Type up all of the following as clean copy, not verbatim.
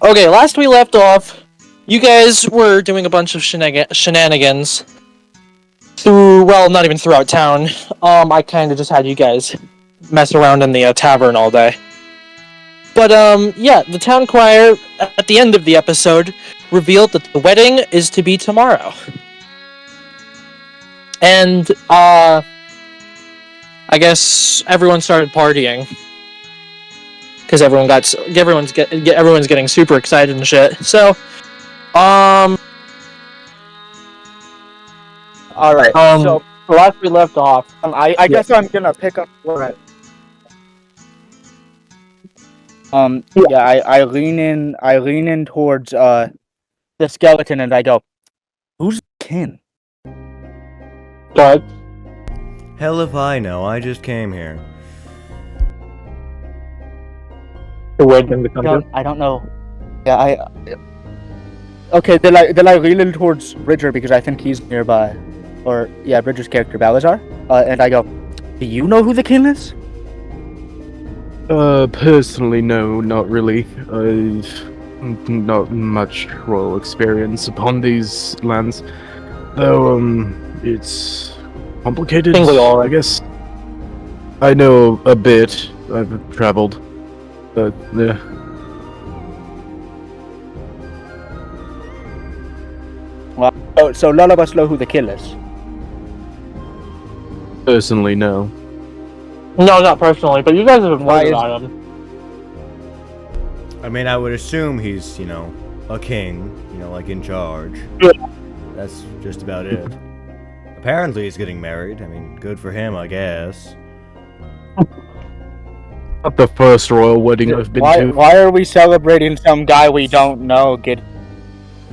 Okay, last we left off, you guys were doing a bunch of shenanigans not even throughout town. I kind of just had you guys mess around in the tavern all day. But, yeah, the town crier, at the end of the episode, revealed that the wedding is to be tomorrow. And, I guess everyone started partying. Because everyone's getting super excited and shit. So, alright, so last we left off, I guess I'm gonna pick up where I lean in towards the skeleton and I go, "Who's kin?" But Hell if I know, I just came here. I don't know. Yeah, okay, then I lean in towards Bridger because I think he's nearby. Or yeah, Bridger's character Balazar. And I go, "Do you know who the kin is?" Personally, no, not really. I've not much royal experience upon these lands. Though, it's complicated, I guess. I know a bit. I've traveled. But, yeah. Well, so none of us know who the kin is. Personally, no. No, not personally, but you guys have been worried about him. I mean, I would assume he's, a king, like in charge. Yeah. That's just about it. Apparently he's getting married. I mean, good for him, I guess. Not the first royal wedding I've been to. Why are we celebrating some guy we don't know getting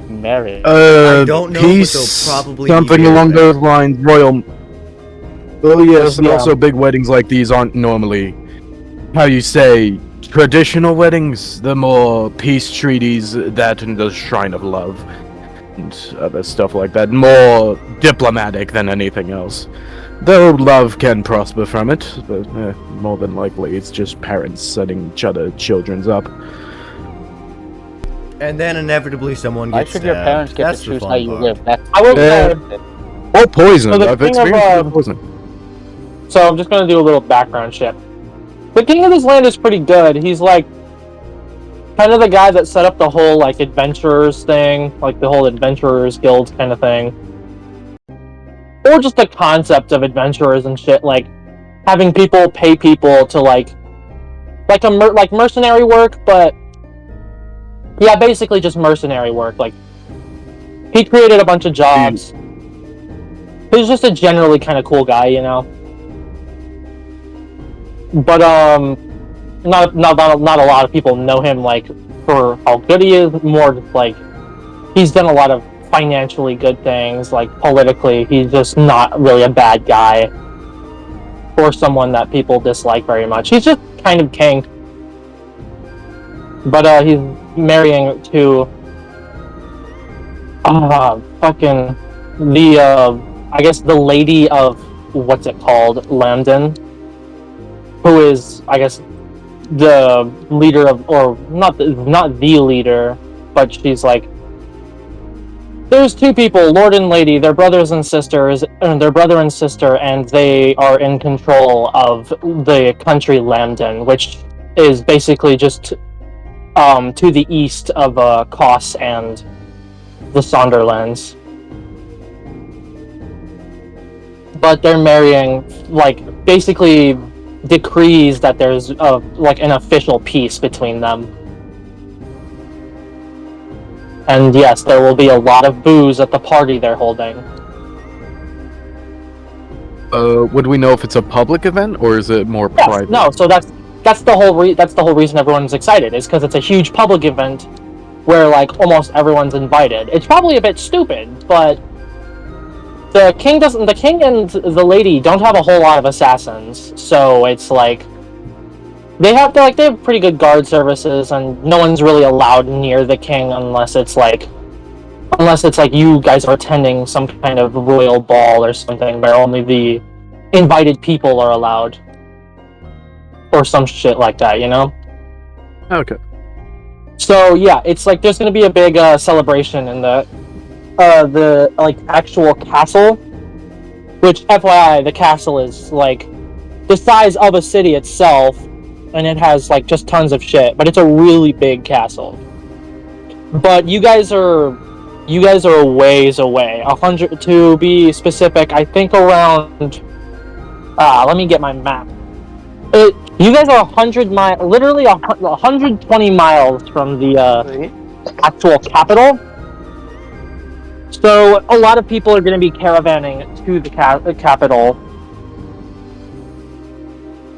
married? I don't know, he's but they'll probably something along those lines. Royal. Oh yes, and also big weddings like these aren't normally, how you say, traditional weddings. They're more peace treaties, that and the Shrine of Love, and other stuff like that. More diplomatic than anything else. Though love can prosper from it, but more than likely it's just parents setting each other children's up. And then inevitably someone gets stabbed. Your parents get That's to choose the how fun you part. live. I will Or poison. So I've experienced poison. So I'm just gonna do a little background shit. The king of this land is pretty good. He's like kind of the guy that set up the whole like adventurers thing, like the whole adventurers guild kind of thing. Or just the concept of adventurers and shit, like having people pay people to like mercenary work, but yeah, basically just mercenary work. Like he created a bunch of jobs. He's just a generally kind of cool guy, But not a lot of people know him like for how good he is. More just like he's done a lot of financially good things, like politically. He's just not really a bad guy or someone that people dislike very much. He's just kind of king. But he's marrying to I guess the lady of what's it called, Lambden, who is I guess the leader of, or not the leader, but she's like, there's two people, Lord and Lady, they're brothers and sisters, and they're brother and sister, and they are in control of the country Lambden, which is basically just to the east of Kos and the Sonderlands. But they're marrying, like, basically decrees that there's like an official peace between them. And yes, there will be a lot of booze at the party they're holding. Would we know if it's a public event or is it more private? No, so that's the whole reason everyone's excited, is because it's a huge public event where like almost everyone's invited. It's probably a bit stupid, but the king and the lady don't have a whole lot of assassins, so it's like they have pretty good guard services, and no one's really allowed near the king unless it's like you guys are attending some kind of royal ball or something where only the invited people are allowed, or some shit like that, Okay. So yeah, it's like there's gonna be a big celebration in the like actual castle. Which, FYI, the castle is like the size of a city itself, and it has like just tons of shit. But it's a really big castle. But you guys are a ways away. 100 to be specific. I think around. Let me get my map. You guys are 100 miles, literally 120 miles from the actual capital. So a lot of people are going to be caravanning to the capital.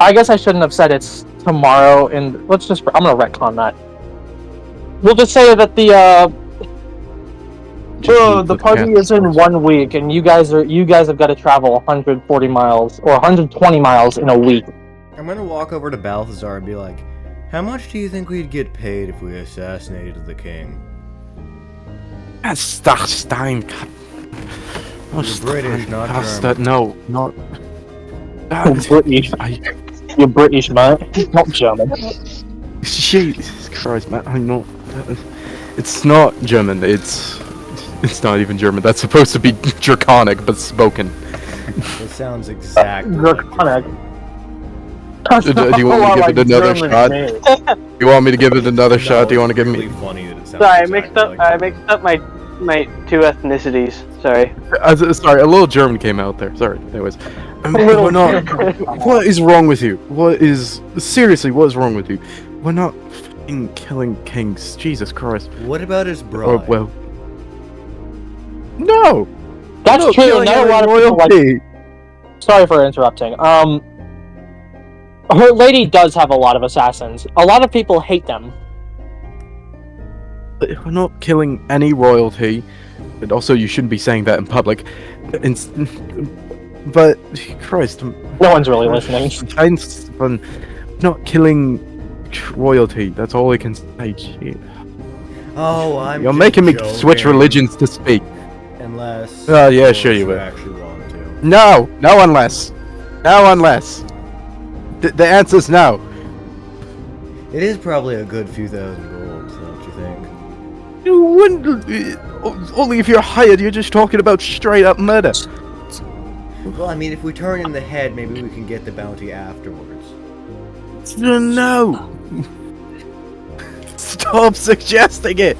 I guess I shouldn't have said it's tomorrow, and I'm going to retcon that. We'll just say that the party is in 1 week, and you guys have got to travel 140 miles or 120 miles in a week. I'm gonna walk over to Balthazar and be like, how much do you think we'd get paid if we assassinated the king? Stein. You're British, not German. No, not. British. You're British, man. Not German. Jesus Christ, man! I'm not. It's not German. It's not even German. That's supposed to be Draconic, but spoken. It sounds exactly Draconic. Do you want me to give it another shot? You want me to give it another shot? Do you want to give really me? Funny that it sounds Sorry, exactly I mixed up my two ethnicities. Sorry. Sorry, a little German came out there. Sorry. Anyways, we're not. What is wrong with you? What is wrong with you? We're not fucking killing kings. Jesus Christ. What about his bride? Or well, no. That's No, true. killing Not a every lot of people like. royalty. Sorry for interrupting. Her lady does have a lot of assassins. A lot of people hate them. We're not killing any royalty. And also, you shouldn't be saying that in public. But Christ, No one's really listening. I'm not killing royalty. That's all I can say. Gee. Oh, I'm You're just making me joking. switch religions to speak. Unless. Yeah, of sure course you will. Actually want to. No, unless. The answer's no. It is probably a good few thousand gold, don't you think? You wouldn't. Only if you're hired. You're just talking about straight up murder. Well, I mean, if we turn in the head, maybe we can get the bounty afterwards. No. Stop suggesting it.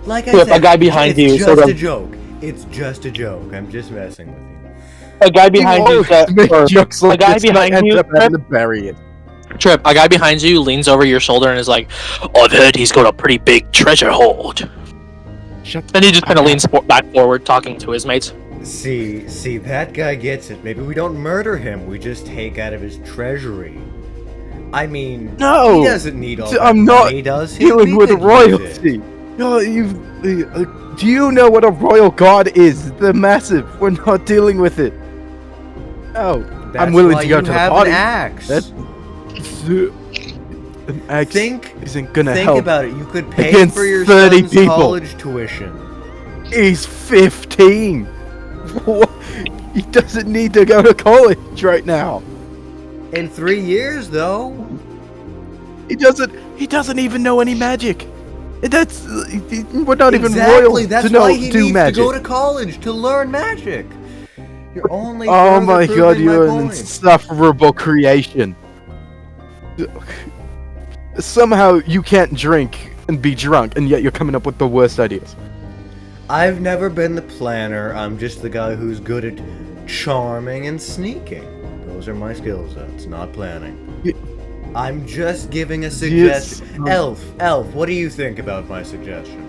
Like I Flip, said, a guy behind it's you, just sort of- a joke. It's just a joke. I'm just messing with you. A guy behind you. Make jokes like a guy this, and I behind end you. up having to bury it. Trip, a guy behind you leans over your shoulder and is like, "Oh, I've heard he's got a pretty big treasure hoard." Shut And he just kind of leans back forward, talking to his mates. See, that guy gets it. Maybe we don't murder him. We just take out of his treasury. I mean, No. he doesn't need all that I'm not money, does he? dealing We with could use royalty. it. No, do you know what a royal guard is? They're massive. We're not dealing with it. No, That's I'm willing why to go you to the have party. an axe. An axe Think isn't gonna Think help. about it. You could pay against for your 30 son's people. college tuition. He's 15. What? He doesn't need to go to college right now. In 3 years, though. He doesn't even know any magic. That's we're not even Exactly. royal That's to know why he do needs magic. to go to college to learn magic. You're only. Oh further my god, proving you're my an point. insufferable creation. Somehow you can't drink and be drunk, and yet you're coming up with the worst ideas. I've never been the planner. I'm just the guy who's good at charming and sneaking. Those are my skill sets, not planning. I'm just giving a suggestion. Elf, what do you think about my suggestion?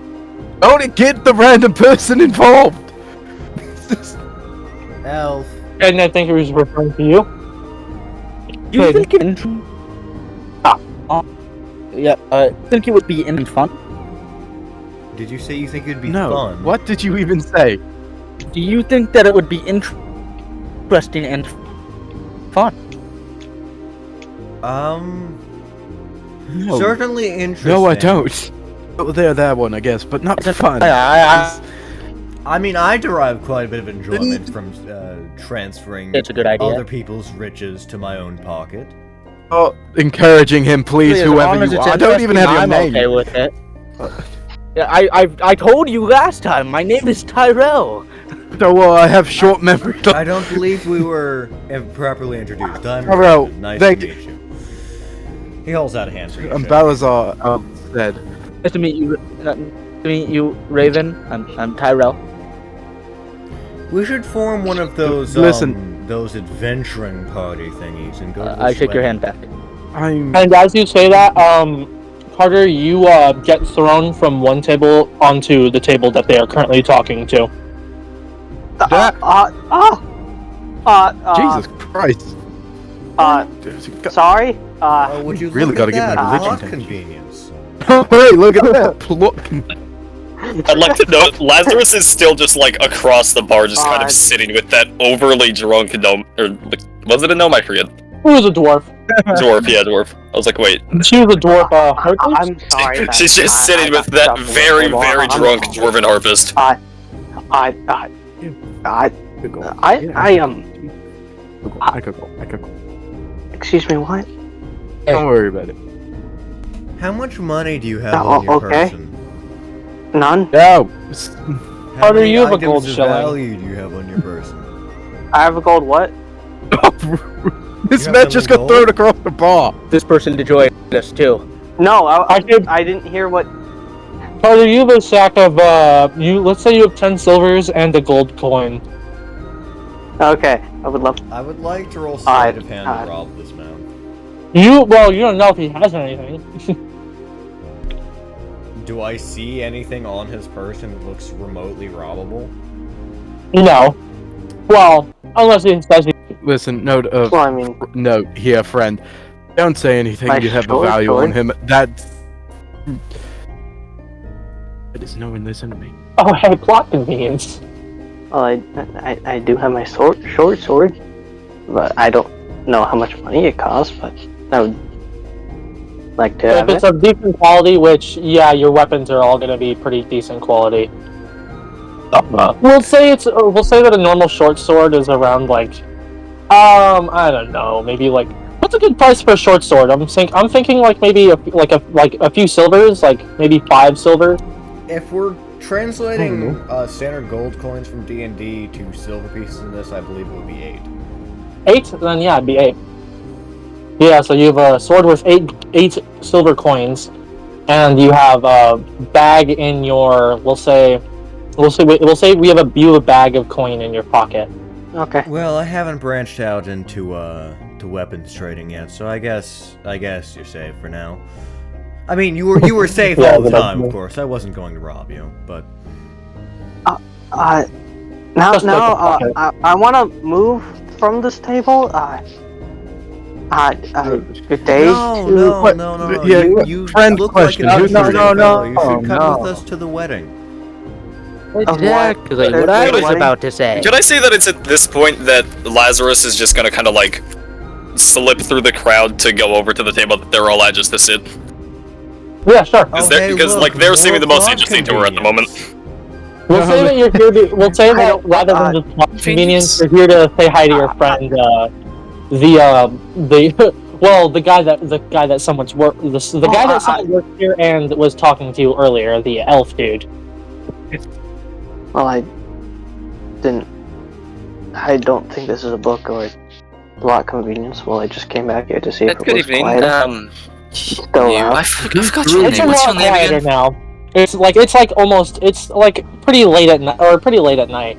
Don't get the random person involved. Elf. And I think he was referring to you. You think think it would be fun? Did you say you think it'd be No. fun? What did you even say? Do you think that it would be interesting and fun? No. Certainly interesting. No, I don't. Oh, that one, I guess, but not fun. I mean, I derive quite a bit of enjoyment from transferring It's a good idea. other people's riches to my own pocket. encouraging him, please, As long whoever as you it's are. I don't even have your interesting, name. I'm okay with it. Yeah, I told you last time. My name is Tyrell. So I have short memory. I don't believe we were properly introduced. I'm Tyrell, Raven. Nice thank to meet you. He holds out a hand for you. Shane. Balazar said. Nice to meet you, Raven. I'm Tyrell. We should form one of those those adventuring party thingies and go to the I shake your wedding. hand back. And as you say that, Carter, you get thrown from one table onto the table that they are currently talking to. Jesus Christ. Sorry. Would you really look gotta at give that me a religion plot test. convenience? Wait, look at that. I'd like to know, Lazarus is still just like across the bar, just kind of sitting with that overly drunk gnome, or was it a gnome? I forget. Who was a dwarf? Dwarf, yeah, dwarf. I was like, wait. She was a dwarf, Hercules? I'm sorry. She's just sitting with that very, very drunk dwarven harpist. I could go. Excuse me, what? Don't worry about it. How much money do you have on your okay. person? None. No. How Carter, many you have a items gold of shilling. value do you have on your person? I have a gold what? This You man have just some got gold? thrown across the bar. This person enjoyed us too. No, I could- I didn't hear what. Carter, you have a sack of, let's say you have 10 silvers and a gold coin. Okay, I would love. I would like to roll sleight of hand to I- rob this man. You don't know if he has anything. Do I see anything on his person that looks remotely robbable? No. Well, unless he says he... Listen, note Well, I mean, here, friend. Don't say anything My you have a short value on sword? him. That is no one listen to me. Oh, hey, plot convenience. well, I do have my short sword, but I don't know how much money it costs. But I would like to If have it's it. of decent quality, which, yeah, your weapons are all gonna be pretty decent quality. We'll say that a normal short sword is around, like, I don't know, maybe, like, what's a good price for a short sword? I'm thinking, like, maybe, a few silvers, like, maybe 5 silver. If we're translating standard gold coins from D&D to silver pieces in this, I believe it would be 8. 8? Then, yeah, it'd be 8. Yeah, so you have a sword with 8 silver coins, and you have a bag in your, we'll say we have a bag of coin in your pocket. Okay. Well, I haven't branched out into to weapons trading yet, so I guess you're safe for now. I mean, you were safe Yeah, all the but time, of course. I wasn't going to rob you, but Now, Just like a pocket. I want to move from this table. Good day. No. Yeah, you friend look question. like an Who's interesting the- fellow. You should come no. with us to the wedding. Exactly what I was was about to say. Could I say that it's at this point that Lazarus is just gonna kind of like slip through the crowd to go over to the table that they're all at just to sit? Yeah, sure. Because Oh, hey, look, they're seeming the most more interesting to her at the moment. We'll say that you're here to. We'll say I that don't- rather than just plot convenience, Convenience. you're here to say hi to your friend, the guy that someone worked here and was talking to you earlier, the elf dude. Well, I don't think this is a book or plot convenience. Well, I just came back here to see if it Good was evening. quieter. Still I loud. forgot your It's a name. What's lot your name quieter again? now. It's pretty late at night, or pretty late at night.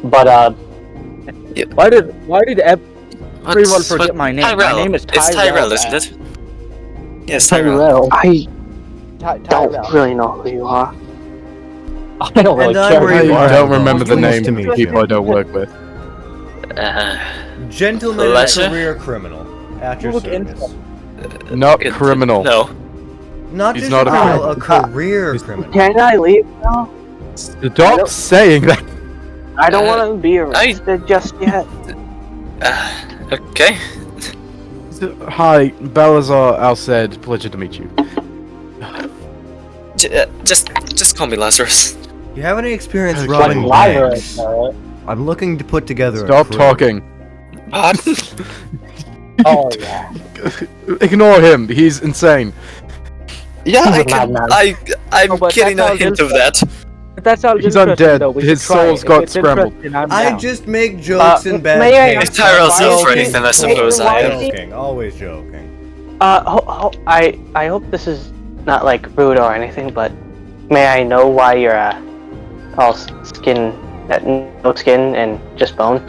But Why did everyone What's- forget what- my name? Tyrell. My name is It's Tyrell. Tyrell, isn't it? Yes, Tyrell. I Tyrell. don't really know who you are. I don't really And I'm care. Raven. I Who you are. don't remember the Nice names to of meet the people you. I don't work with. Gentleman and Pleasure. career criminal at your Look service. Not Good- criminal. No. Not He's just not a a criminal, a criminal. career criminal. Can I leave now? Stop saying that. I don't Uh, want to be arrested just yet. Okay. Hi, Balazar Alced. Pleasure to meet you. Just call me Lazarus. You have any experience Okay. robbing Like banks? liar, I'm looking to put together a Stop crew. talking. What? Oh yeah. Ignore him. He's insane. Yeah, He's a madman. I'm Oh, but getting that's a how hint of Gil- that. But that sounds He's interesting, undead. though. We His should try soul's it. got If it's scrambled. interesting, I'm I down. just make jokes in bad may I- taste. If Tyrell's Joking. afraid, then I suppose I am. Joking, always joking. I hope this is not like rude or anything, but may I know why you're all skin, no skin and just bone?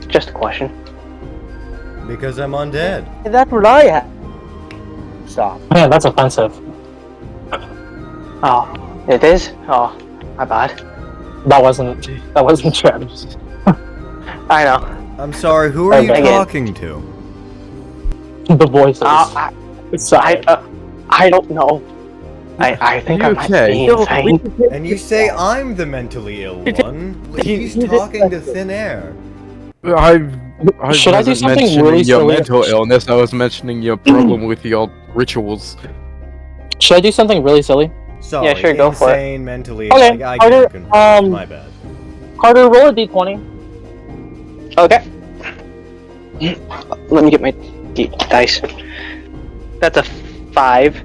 Just a question. Because I'm undead. That's what I have. Stop. Man, that's offensive. Oh, it is? Oh, my bad. That wasn't true. I know. I'm sorry, who are you Okay. talking to? The voices. I don't know. I think Are I you might okay? be insane. And you say I'm the mentally ill one? He's talking to thin air. I Should I do wasn't something mentioning really your silly? mental illness. I was mentioning your problem with your rituals. Should I do something really silly? Sorry, Yeah, sure, go for it. insane, mentally Okay, ill. I Carter, get confused, my bad. Carter, roll a d20. Okay. Let me get my dice. That's a 5.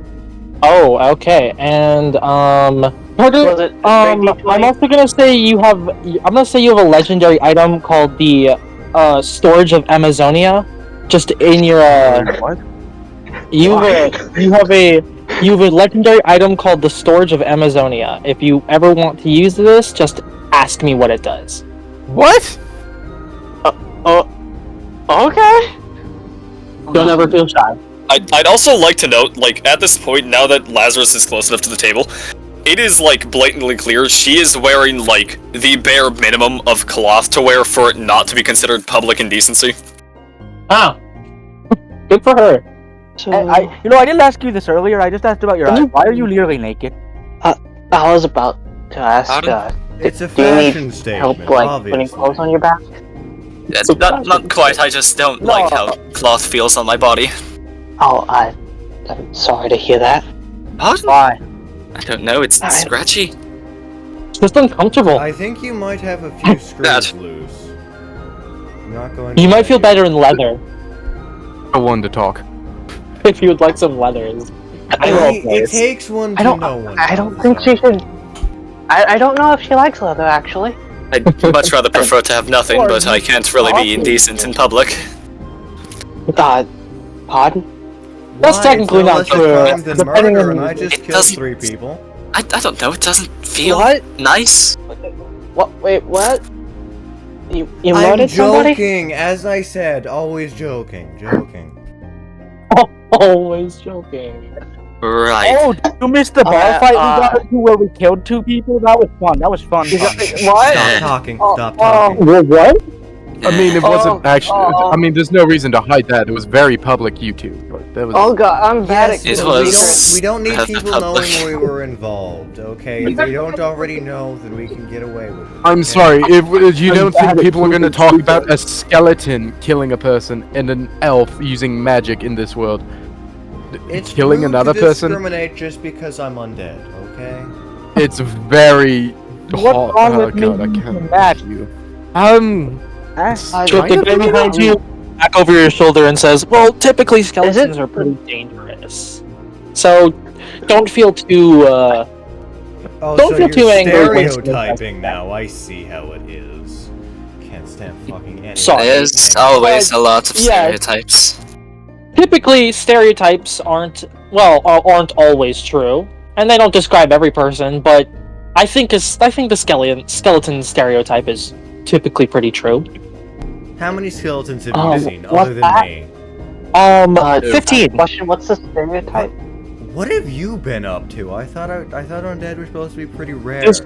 Oh, okay. And Carter, Was it? I'm also gonna say you have. I'm gonna say you have a legendary item called the storage of Amazonia. Just in your What? you have a legendary item called the storage of Amazonia. If you ever want to use this, just ask me what it does. What? Okay. Don't ever feel shy. I'd also like to note, like, at this point, now that Lazarus is close enough to the table, it is, like, blatantly clear she is wearing, like, the bare minimum of cloth to wear for it not to be considered public indecency. Ah, good for her. So I didn't ask you this earlier. I just asked about your eyes. Why are you literally naked? I was about to ask. Pardon? It's a do you need fashion help, statement, like obviously. putting clothes on your back? Not quite, I just don't like how cloth feels on my body. Oh, I'm sorry to hear that. Pardon? Why? I don't know, it's Alright. scratchy. It's just uncomfortable. I think you might have a few screws That. loose. I'm not going You to might feel lie. better in leather I wanted to talk. if you would like some leathers. It takes one to know one. I don't think she should. I don't know if she likes leather actually. I'd much rather prefer to have nothing, but I can't really be indecent in public. Pardon? That's Why? technically It's no not less a true. crime than Depending murder, on- and I just It killed doesn't- 3 people. I don't know, it doesn't feel What? nice. What? Wait, what? You I'm murdered somebody? joking, as I said, always joking. Always joking. Right. Oh, you missed the bar fight we got into where we killed 2 people? That was fun. That was fun. What? Stop talking, Oh, stop talking. What? I mean, it wasn't Oh, actually. oh. I mean, there's no reason to hide that. It was very public YouTube. That was. Oh god, I'm bad Yes, at It but was we don't need rather people public. knowing we were involved, okay? If they don't already know, then we can get away with it. I'm okay? sorry. If you I'm don't bad think at people are going to keeping talk secrets. about a skeleton killing a person and an elf using magic in this world, It's killing rude another to person, discriminate just because I'm undead, okay? it's very. What's hot. wrong Oh with god, me I using can't magic? you. Trip the guy behind you back over your shoulder and says, "Well, typically skeletons are pretty dangerous, so don't feel too." Oh, Don't so feel you're too angry when stereotyping now. I see how it is. Can't stand fucking any. Sorry. There's always a lot of Yeah. stereotypes. Typically, stereotypes aren't always true, and they don't describe every person. But I think the skeleton stereotype is typically pretty true. How many skeletons have you seen what's other than that? me? 15. Question, what's the stereotype? What have you been up to? I thought undead were supposed to be pretty rare. This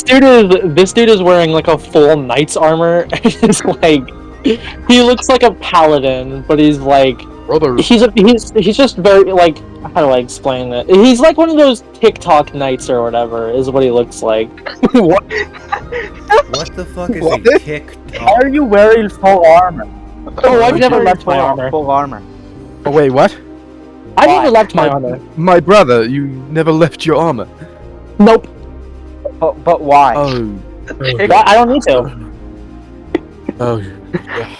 dude is wearing like a full knight's armor. He's like, he looks like a paladin, but he's like, Brother. he's just very like, how do I explain it? He's like one of those TikTok knights or whatever is what he looks like. What the fuck is What? a TikTok? Why are you wearing full armor? Oh, I've never Wearing left my armor. Full armor. Oh wait, what? I never left my armor. My brother, you never left your armor. Nope. But why? Oh. I don't need to. Oh. Yeah.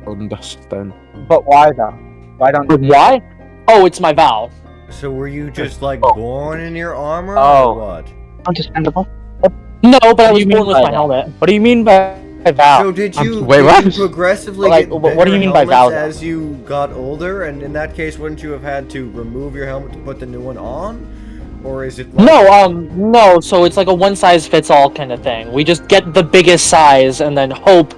Understand. But why though? Why don't? Why? Oh, it's my vow. So were you just like born in your armor Oh. or what? Understandable. No, but I do was you mean born with by my that? helmet. What do you mean by vow? So did you, wait, did what? you progressively Like, get what do you better mean by vow, helmets though? as you got older? And in that case, wouldn't you have had to remove your helmet to put the new one on? Or is it like... No, so it's like a one-size-fits-all kind of thing. We just get the biggest size and then hope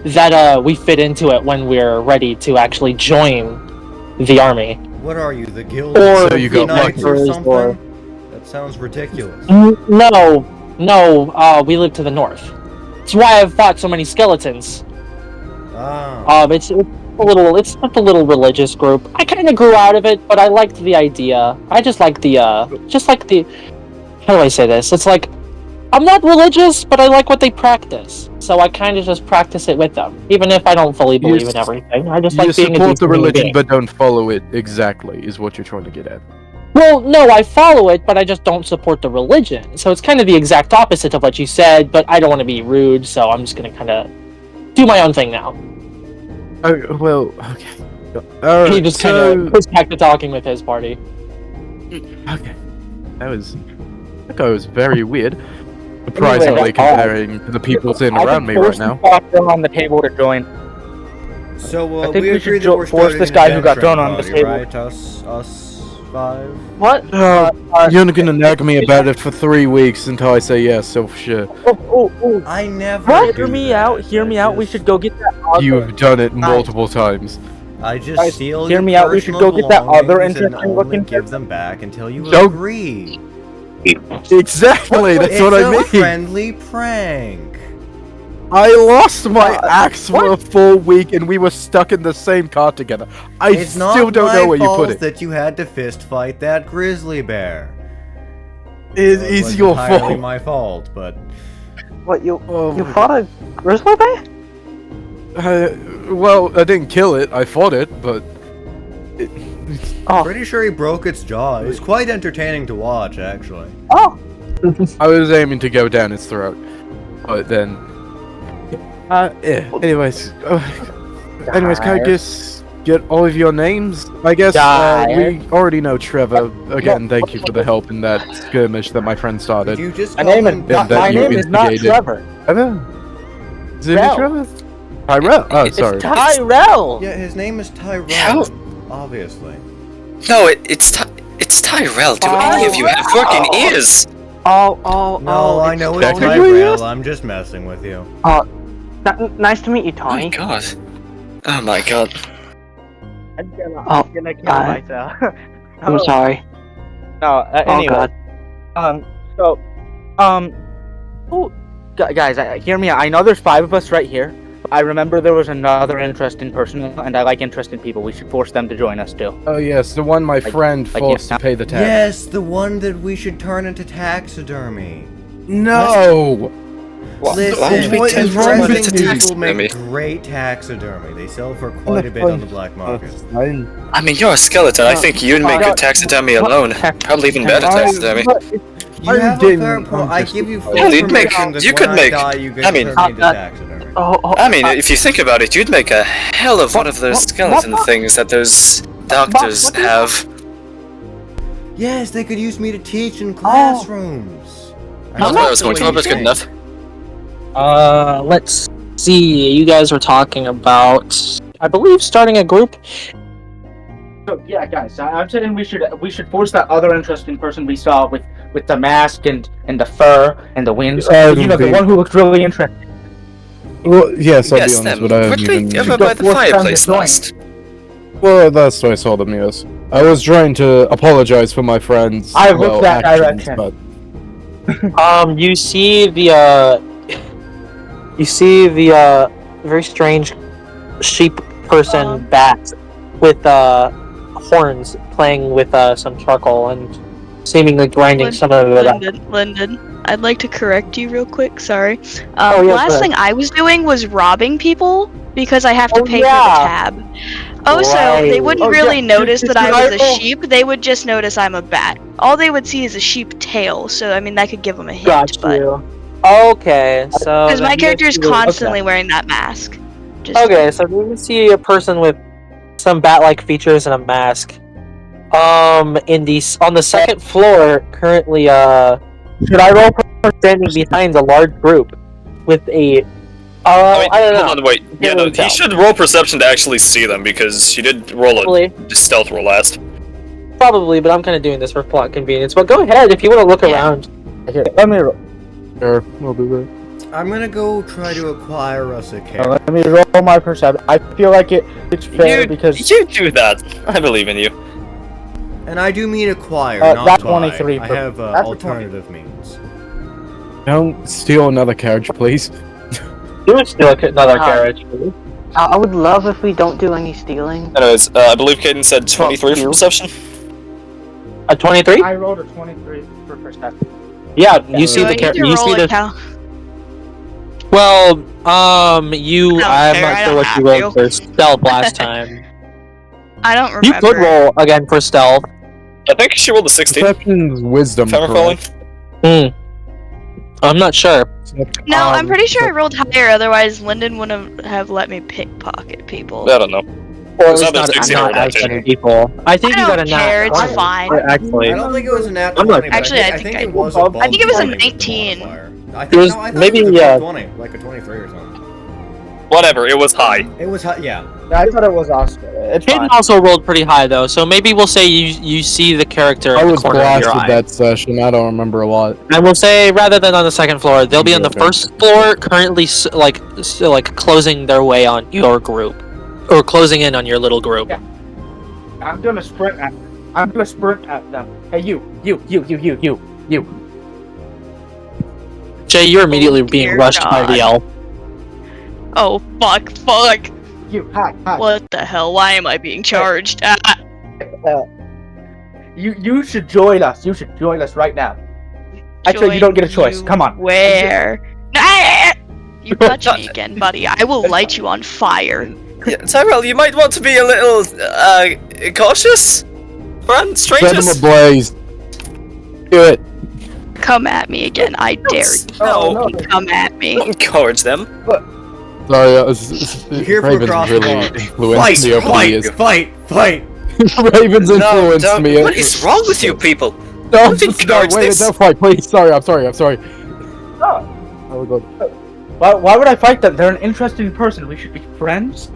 that we fit into it when we're ready to actually join the army. What are you, the guild Or of So you got knights lucky. or something? Or- That sounds ridiculous. No, we live to the north. That's why I've fought so many skeletons. Ah. It's just a little religious group. I kind of grew out of it, but I liked the idea. I just like the how do I say this? It's like, I'm not religious, but I like what they practice. So I kind of just practice it with them. Even if I don't fully believe in everything. I just You like being a support decent the human religion, being. but don't follow it exactly, is what you're trying to get at. Well, no, I follow it, but I just don't support the religion. So it's kind of the exact opposite of what you said, but I don't want to be rude, so I'm just going to kind of do my own thing now. Oh, well, okay. He just kind of goes back to talking with his party. Okay. That guy was very weird. Surprisingly, comparing to the people sitting around me right now. Them on the table to join. So, I think we we agree should that we're force starting this an guy who got adventuring thrown on this party, table. right? Us five? What? You're gonna nag me about it for 3 weeks until I say yes, so sure. Oh. I never What? do Hear me that. out. Hear I me out. We just- should go get that other. You've done it multiple times. I just Guys, steal hear your me out, we should personal go get that other belongings and interesting only looking give them back until you Don't- agree. Exactly, that's it's what I a mean. friendly prank. I lost my axe for a full week and we were stuck in the same car together. I It's still not don't know my where you fault put it. that you had to fist fight that grizzly bear. It Well, is was your entirely fault. my fault, but What, you Oh, fought a grizzly bear? well, I didn't kill it. I fought it, but it, pretty sure he broke its jaw. It was quite entertaining to watch, actually. Oh! I was aiming to go down its throat, but then. Yeah. Anyways, can I just get all of your names? I guess we already know Trevor. Again, thank you for the help in that skirmish that my friend started. You just My call name him is that my you name is not instigated. Trevor. Trevor? Is it Rel. Trevor? Tyrell. Oh, sorry. It's Tyrell. Yeah, his name is Tyrone. How? Obviously. No, it's Tyrell. Do any of you have working ears? No, I know it's Technically, Tyrell. I'm just messing with you. Nice to meet you, Oh my Tony. god. Oh my god. I'm Oh, gonna kill God. myself. I'm sorry. No, Oh anyway. god. Guys, hear me out. I know there's 5 of us right here. But I remember there was another interesting person, and I like interesting people. We should force them to join us too. Oh yes, the one my friend like, forced yeah. to pay the tax. Yes, the one that we should turn into taxidermy. No. Listen, why would we turn someone into interesting people taxidermy? make great taxidermy. They sell for quite a bit on the black market. I mean, you're a skeleton. I think you'd make good taxidermy alone. Probably even better taxidermy. You have a fair point. I give you full Yeah, you'd make- permission that you when could I make- die, you get I mean- turned into taxidermy. I mean, if you think about it, you'd make a hell of one of those skeleton things that those doctors have. Yes, they could use me to teach in classrooms. Not where I was going to, but good enough. Let's see. You guys were talking about, I believe, starting a group. So yeah, guys, I'm saying we should force that other interesting person we saw with the mask and the fur and the wings. The one who looks really interesting. Well, yes, I'll Yes, be honest, them. but I Were haven't they even. ever by the force them to fireplace join. last? Well, that's why I saw them. Yes, I was trying to apologize for my friends. I looked that actions, direction. but You see the very strange sheep person bat with horns playing with some charcoal and seemingly grinding some of it up. Lyndon, I'd like to correct you real quick. Sorry. Oh, yeah, last go thing I was doing was robbing people because I have to Oh, pay yeah. for the tab. Oh, so they Right. wouldn't Oh, really yeah. notice Just that I was a right- sheep. They would just notice I'm a bat. All they would see is a sheep tail. So I mean, that could give them a hint. Got But you. Okay, so because then my you character is see- constantly wearing that mask. Just Okay, so you see a person with some bat-like features and a mask. On the second floor, currently, should I roll for standing behind a large group with a? I don't know. Hold on, wait. Yeah, no, he should roll perception to actually see them because he did roll a stealth roll last. Probably, but I'm kind of doing this for plot convenience. But go ahead if you want to look around. Here, let me roll. Sure, we'll do that. I'm gonna go try to acquire us a character. Let me roll my perception. I feel like it's fair because You do that. I believe in you. And I do mean acquire, not that's buy. 23. I have That's alternative means. Don't steal another carriage, please. Do steal another carriage. I would love if we don't do any stealing. Anyways, I believe Caden said 23 for perception. A 23? I rolled a 23 for perception. Yeah, you see Do I the need to character. You roll see a the. cal- Well, don't I'm care, not I sure don't what you have rolled to. for stealth last time. I don't remember. You could roll again for stealth. I think she rolled a 16. Perception's wisdom. If I'm recalling. I'm not sure. No, I'm pretty sure I rolled higher. Otherwise, Lyndon wouldn't have let me pickpocket people. I don't know. Or at It's least either not, 16 or not as 19. many people. I think I you got a don't care. nat It's 20. fine. Actually, I don't think it was a nat I'm 20, not- but Actually, I think it was I above think it was a 20 with the 19. modifier. I It think, was no, I thought maybe, it was yeah. above 20, like a 23 or something. Whatever, it was high. It was high, yeah. I thought it was Oscar. It's Caden fine. also rolled pretty high though, so maybe we'll say you see the character I in the was corner of your blasted eye. that session. I don't remember a lot. And we'll say rather than on the second floor, they'll be on the Okay. first floor, currently like closing their way on your group, or closing in on your little group. Yeah. I'm gonna sprint at them. Hey, you. Jay, you're immediately being dear rushed by the God. elf. Oh, fuck. You, hi. What the hell? Why am I being charged? You should join us. You should join us right now. Actually, you don't get a choice. Come on. Where? You touch me again, buddy. I will light you on fire. Yeah, Tyrell, you might want to be a little cautious, friend, Set them strangers. ablaze. Do it. Come at me again. I dare you. No, Come at me. don't encourage them. Sorry, Here for Ravens cross really bar. influenced me over the years. Fight! Ravens No, influenced don't. me. What is wrong with you people? No, Don't stop, encourage wait, this. don't fight, please. Sorry, I'm sorry. Oh. Oh, God. Why would I fight them? They're an interesting person. We should be friends.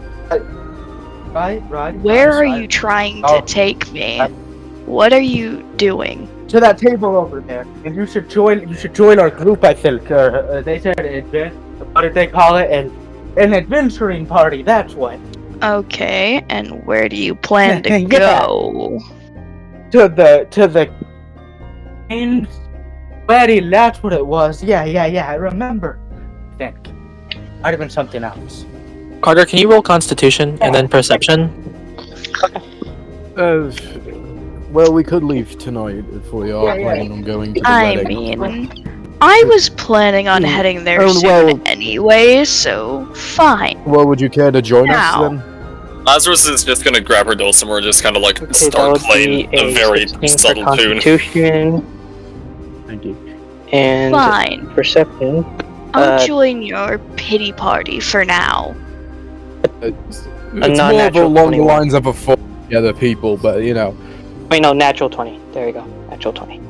Right. Where are Right. you trying Oh. to take me? What are you doing? To that table over there, and you should join our group. I think they said what did they call it? An adventuring party. That's what. Okay, and where do you plan to Yeah. go? To the King's wedding. That's what it was. Yeah. I remember. I think might have been something else. Carter, can you roll Constitution and then Perception? Well, we could leave tonight if we are Yeah. planning on going to the I wedding. mean, I was planning on heading there Oh, soon well- anyway, so fine. Well, would you care to join Now. us then? Lazarus is just gonna grab her dulcimer and just kind of like Okay, that start would playing be a very 16 for subtle tune. Constitution Thank you. and Fine. Perception. I'll join your pity party for now. It's more non-natural along 21. the lines of a full together people, but you know. Wait, no, natural 20. There you go. Natural 20.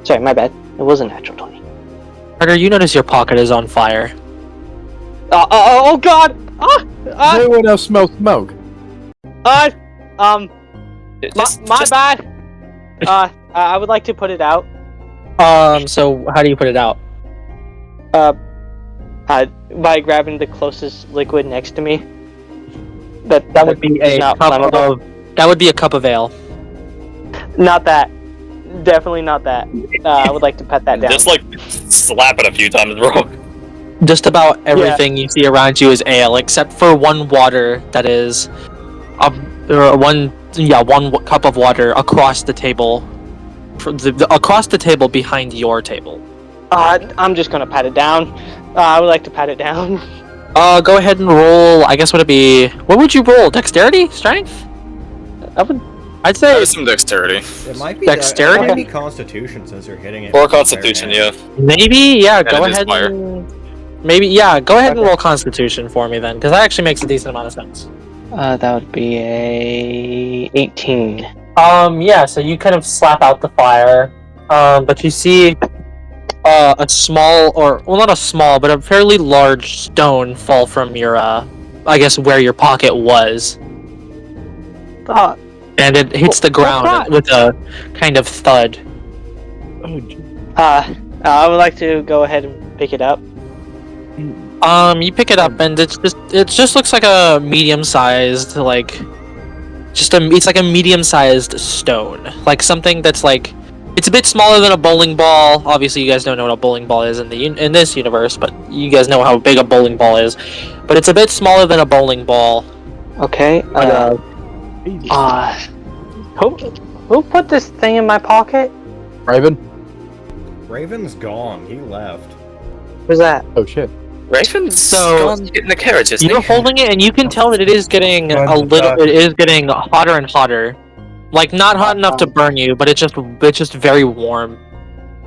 Sorry, my bad. It was a natural 20. Carter, you notice your pocket is on fire. Oh God! Does anyone else smell smoke? My Just- bad. I would like to put it out. So how do you put it out? By grabbing the closest liquid next to me. That would be a not cup flammable. of. That would be a cup of ale. Not that. Definitely not that. I would like to pet that down. Just like slap it a few times, bro. Just about everything you see around you is ale, except for one water that is, one cup of water across the table, across the table behind your table. I'm just gonna pat it down. I would like to pat it down. Go ahead and roll. I guess would it be? What would you roll? Dexterity, strength? I'd say There's some dexterity. It might be Dexterity? It might be Constitution since you're hitting it. Or with fire Constitution, damage. yeah. maybe. Yeah, And go it is ahead. fire. Maybe. Yeah, go ahead and roll Constitution for me then, because that actually makes a decent amount of sense. That would be a 18. Yeah, so you kind of slap out the fire, but you see a small, or well, not a small, but a fairly large stone fall from your, I guess where your pocket was, and it hits the ground with a kind of thud. I would like to go ahead and pick it up. You pick it up, and it just looks like a medium-sized, like, it's like a medium-sized stone, like something that's like, it's a bit smaller than a bowling ball. Obviously, you guys don't know what a bowling ball is in this universe, but you guys know how big a bowling ball is. But it's a bit smaller than a bowling ball. Okay. Who put this thing in my pocket? Raven? Raven's gone. He left. Who's that? Oh shit. Raven's So- gone to get in the carriage, isn't You're he? holding it, and you can tell that it is getting it is getting hotter and hotter. Like, not hot enough to burn you, but it's just very warm.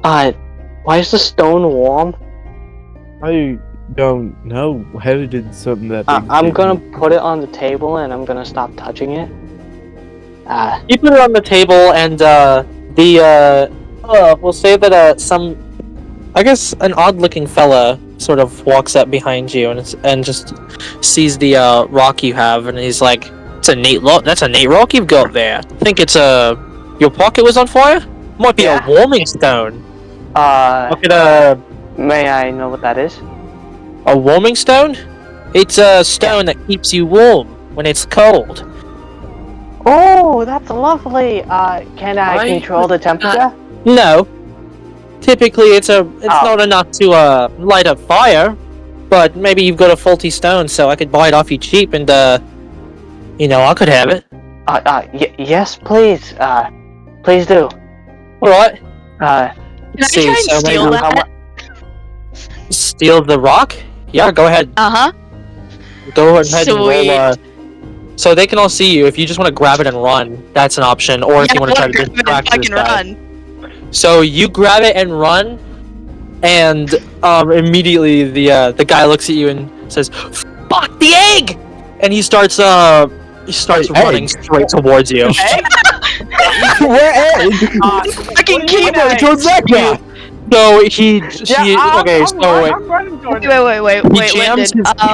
Why is the stone warm? I don't know. How did something that big I'm get gonna you? put it on the table and I'm gonna stop touching it. You put it on the table, and we'll say that I guess an odd-looking fella sort of walks up behind you and just sees the rock you have, and he's like, That's a neat rock you've got there. Think it's your pocket was on fire? Might be Yeah. a warming stone. Look at May I know what that is? a warming stone. It's a stone that keeps you warm when it's cold. Oh, that's lovely. Can I Why control the temperature? No. Typically, it's not enough to light a fire, but maybe you've got a faulty stone, so I could buy it off you cheap, and I could have it. Yes, please. Please do. All right. Can I try and steal that? Steal the rock? Yeah, go ahead. Uh-huh. Go ahead and roll. Sweet. So they can all see you. If you just want to grab it and run, that's an option. Or if you want to try to distract I this can guy. run. So you grab it and run, and immediately the guy looks at you and says, "Fuck the egg!" And he starts running straight towards you. Where egg? Fucking keep it. Towards that guy. So Wait, Lyndon.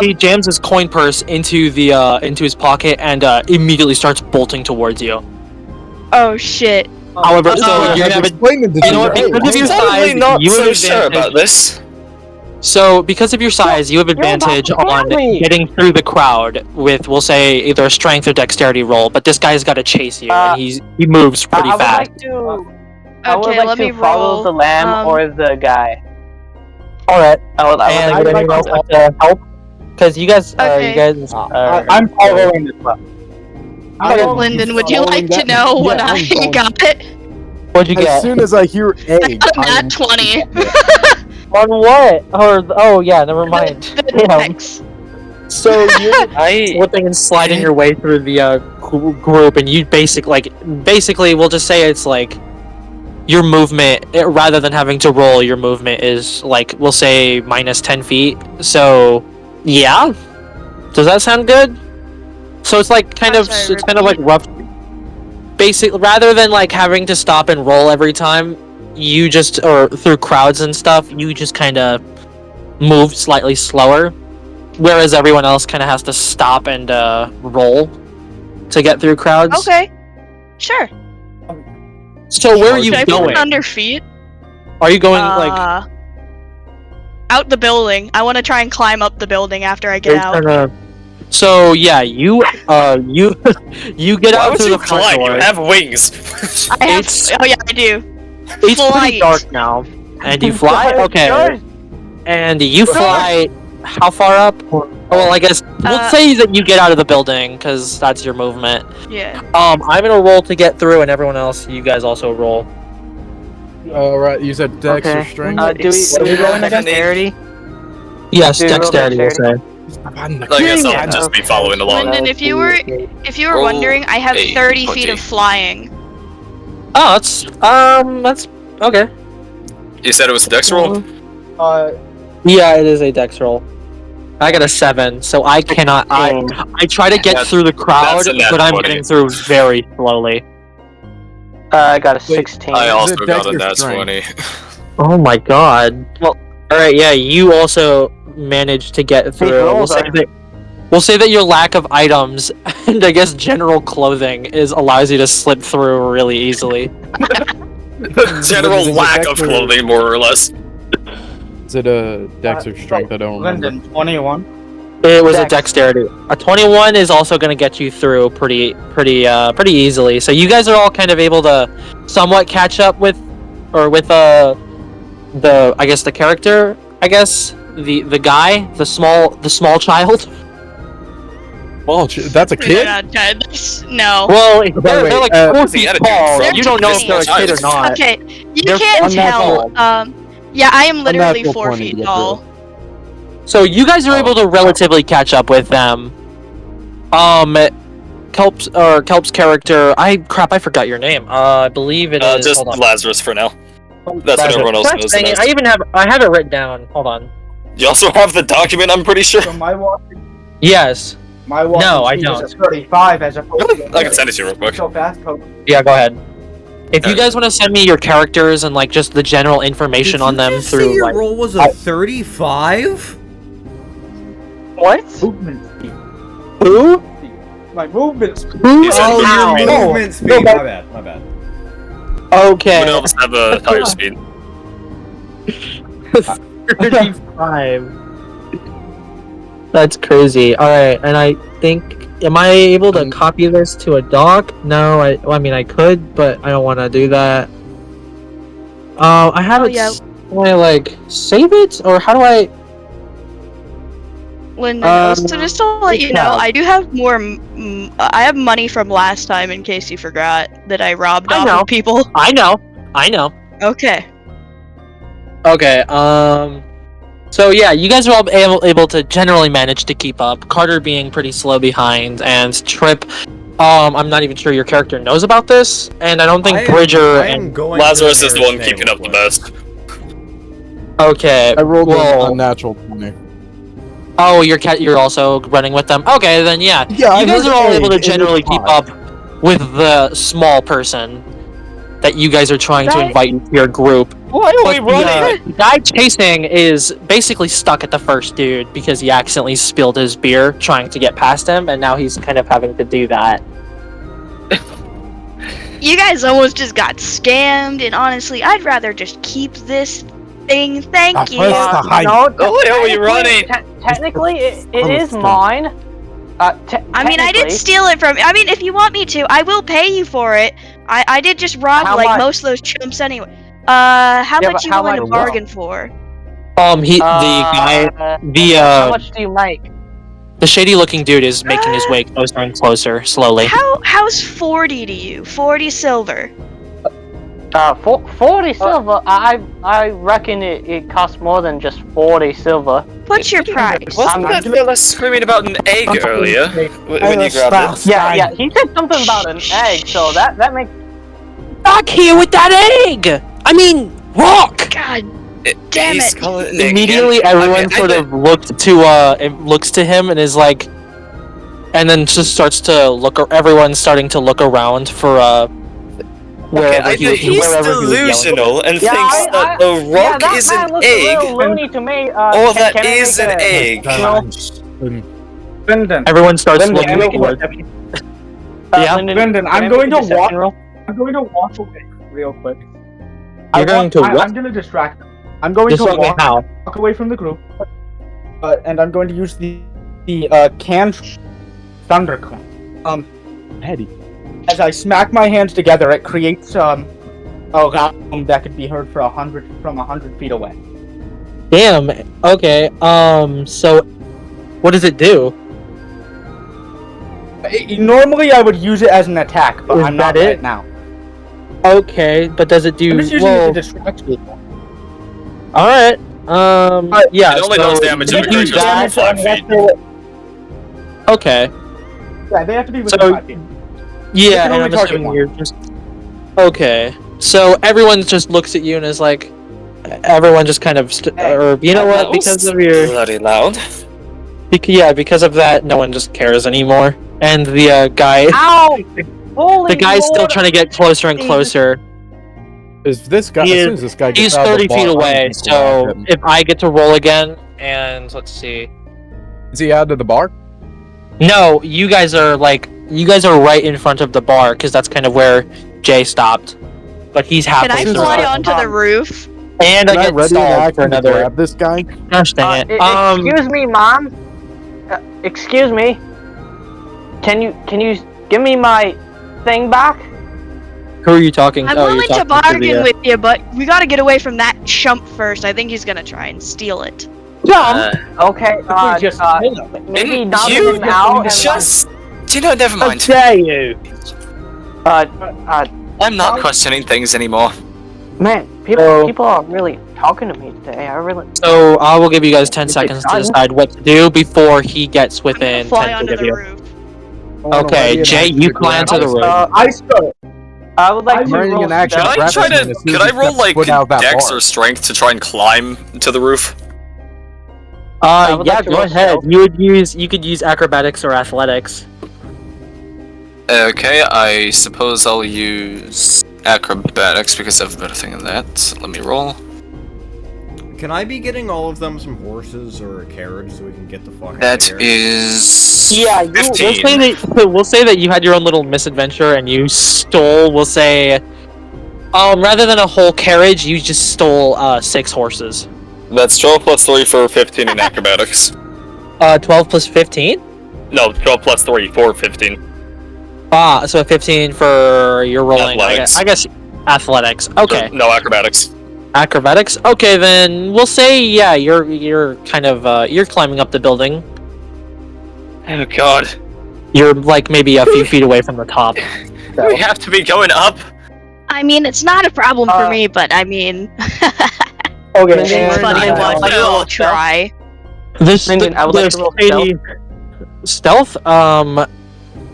he jams his coin purse into his pocket and immediately starts bolting towards you. Oh shit. However, Oh, so you have you know what? Because of your Totally size, not you so have sure about advantage. this. So because of your size, you have advantage on getting through the crowd with, we'll say, either a strength or dexterity roll. But this guy's got to chase you, and he moves pretty fast. I would Okay, like let to me follow roll. the lamb or the guy. All right. I would And like anyone else like to help? Because you guys, Okay. I'm following this up. Lyndon, would you like to know what I got? What'd you As get? soon as I hear egg, A nat 20. On what? Oh yeah, never mind. The Damn. dex. So you're slipping and sliding your way through the group, and you basically, we'll just say it's like your movement, rather than having to roll, your movement is like, we'll say minus 10 feet. So yeah, does that sound good? So it's like kind of like rough. Basic, rather than like having to stop and roll every time, you just, or through crowds and stuff, you just kind of move slightly slower, whereas everyone else kind of has to stop and roll to get through crowds. Okay. Sure. So where are you Should I put going? it under feet? Are you going like out the building? I want to try and climb up the building after I get out. So yeah, you get Why out would through you the front climb? door. You have wings. I have. Oh yeah, I do. It's pretty Flight. dark now, and you fly. Okay, and you fly. How far up? Oh, well, I guess we'll say that you get out of the building because that's your movement. Yeah. I'm gonna roll to get through, and everyone else, you guys also roll. Alright, you said dex or strength? Do we roll in dexterity? Yes, Do you roll dexterity. We'll say. I guess I'll just be following along. Lyndon, if you were Roll wondering, I have a 30 feet 20. of flying. Oh, that's okay. You said it was a dex roll? Yeah, it is a dex roll. I got a 7, so I cannot. I try to get through the crowd, that's a nat but I'm 20. getting through very slowly. I got a 16. I also it got a Dexter nat strength? 20. Oh my god. Well, all right, yeah, you also managed to get through. rolls We'll say that your lack of items and I guess general clothing allows you to slip through really easily. General Is it lack of Dexter- clothing, more or less. Is it a Dexter strength? I don't remember. Lyndon, 21. It was a Dex. dexterity. A 21 is also going to get you through pretty easily. So you guys are all kind of able to somewhat catch up with the I guess the character, I guess the guy, the small child. Oh, that's a They're kid? not dead. No. Well, wait, they're like 4 the feet attitude tall. from You don't know if they're a kid or not. Okay, you They're can't unnatural. tell. Yeah, I am literally Unnatural 4 20 to feet get tall. So you guys are able to relatively catch up with them. Kelp's character. I forgot your name. I believe it is. Just Hold on. Lazarus for now. That's what Lazarus. everyone else Gosh, knows. dang him it, as. I have it written down. Hold on. You also have the document, I'm pretty sure. So my walking Yes. walking No, I speed don't. is a 35 as opposed Really? to I can send it to you real quick. so fast. Yeah, go ahead. If you Okay. guys want to send me your characters and like just the general information on them Say through your like roll was a 35? What? Movement speed. who? My movement speed. You said Oh, Ow. your No. movement speed. No, My but- bad. My bad. Okay. Everyone else have a higher speed. 35. That's crazy. All right, and I think, am I able to copy this to a doc? No, I mean I could, but I don't want to do that. I have it. yeah. Do I like save it, or how do I? Linda, so just to let you know, yeah. I do have more. I have money from last time in case you forgot that I robbed I off know. of people. I know. Okay. Okay. So yeah, you guys are all able to generally manage to keep up. Carter being pretty slow behind, and Trip. I'm not even sure your character knows about this, and I don't think Bridger and Lazarus is the one keeping up the best. okay. I rolled well, a natural 20. Oh, you're also running with them. Okay, then yeah. Yeah, You guys are all able to It was generally keep fine. up with the small person that you guys are trying to invite into your group. Why are we But running? the guy chasing is basically stuck at the first dude because he accidentally spilled his beer trying to get past him, and now he's kind of having to do that. You guys almost just got scammed, and honestly, I'd rather just keep this thing. Thank you. Press the height. No, Oh, where are you running? Technically, it Oh, is stop. mine. I mean, I didn't steal it from. I mean, if you want me to, I will pay you for it. I did just rob How like much? most of those chumps anyway. How Yeah, much but you how willing to much? bargain for? The guy, How much do you make? the shady-looking dude is making his way closer and closer, slowly. How's 40 to you? 40 silver. 40 silver. I reckon it costs more than just 40 silver. What's your price? Wasn't that fella screaming about an egg earlier when you grabbed it? Yeah, he said something about an egg, so that makes. Back here with that egg! I mean, rock! God damn He's it. calling it an egg Immediately, again. everyone I sort of looks to him and is like, and then just starts to look. Everyone's starting to look around for wherever Okay, he he's wherever he was yelling. delusional and Yeah, thinks that a rock that is man an looks a egg, little loony to me. or that can I is make an a- egg. Lyndon, Everyone starts Lyndon, looking real towards. quick. Yeah. Lyndon, can I I'm make going a to deception walk. roll? I'm going to walk away real quick. You're going to what? I'm going to distract them. I'm going Just to let me how. walk away from the group, and I'm going to use the canned thunderclap. Eddie. As I smack my hands together, it creates a vacuum that could be heard from 100 feet away. Damn. Okay. So, what does it do? Normally, I would use it as an attack, but Is I'm not that it? right now. Okay, but does it do? I'm just using it to distract people. All right. Yeah. It only does damage you if it use reaches that. 5 feet. Okay. Yeah, they have to be within So- 5 feet. Yeah, can and only I'm target assuming one. you're just. Okay. So everyone just looks at you and is like, everyone just kind of, or you know That what? Because was of your, bloody loud. because of that, no one just cares anymore. And the guy, Ow! Holy the guy's still Lord. trying to get closer and closer. Is this guy? He As is- soon as this guy gets He's out of the 30 feet bar, I'm away, gonna so grab him. if I get to roll again, and let's see. Is he out of the bar? No, you guys are right in front of the bar, because that's kind of where Jay stopped. But he's Can halfway I through. fly onto the roof? And Can I I get ready in stalled for action to another. grab this guy? Gosh dang it. Excuse me, Mom. Excuse me. Can you give me my thing back? Who are you talking? I'm you're willing to talking bargain with you, but we gotta get away from that chump first. I think he's gonna try and steal it. Okay. Maybe Didn't knock you him out and just... You know, never mind. dare you? I'm not questioning things anymore. Man, people are really talking to me today. I really. So I will give you guys 10 It's seconds to done. decide what to do before he gets I'm gonna within fly 10 onto feet of the you. roof. I wanna Okay, ready in Jay, action you to climb grab to the this roof. guy. I would like I'm to ready roll in action. stealth. Could I grab try this man to? as soon Could as I he roll steps like foot out of that Dex bar. or Strength to try and climb to the roof? would Yeah, like to go roll ahead. stealth. You could use acrobatics or athletics. Okay, I suppose I'll use acrobatics because I have a better thing than that. So let me roll. Can I be getting all of them some horses or a carriage so we can get the fuck out That of here? is... Yeah, we'll 15. say that you had your own little misadventure and you stole. We'll say, rather than a whole carriage, you just stole 6 horses. That's 12 plus 3 for 15 in acrobatics. 12 plus 15. No, 12 plus 3 for 15. So 15 for your rolling. Athletics. I guess athletics. Okay. No acrobatics. Acrobatics. Okay, then we'll say you're kind of you're climbing up the building. Oh god. You're like maybe a few feet away from the top. We have to be going up. I mean, it's not a problem for me, but I mean, Okay. it's and- funny and- one. and- We'll try. This Minden, I would like to roll stealth.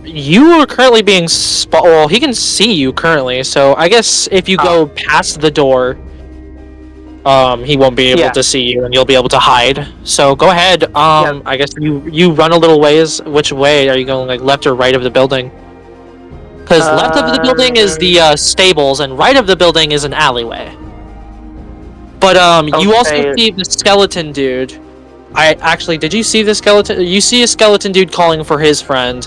You are currently being well, he can see you currently, so I guess if you go past the door, he won't be able to see you, and you'll be able to hide. So go ahead. I guess you run a little ways. Which way are you going? Like left or right of the building? Because left of the building is the stables, and right of the building is an alleyway. But you also Okay. see the skeleton dude. Did you see the skeleton? You see a skeleton dude calling for his friend.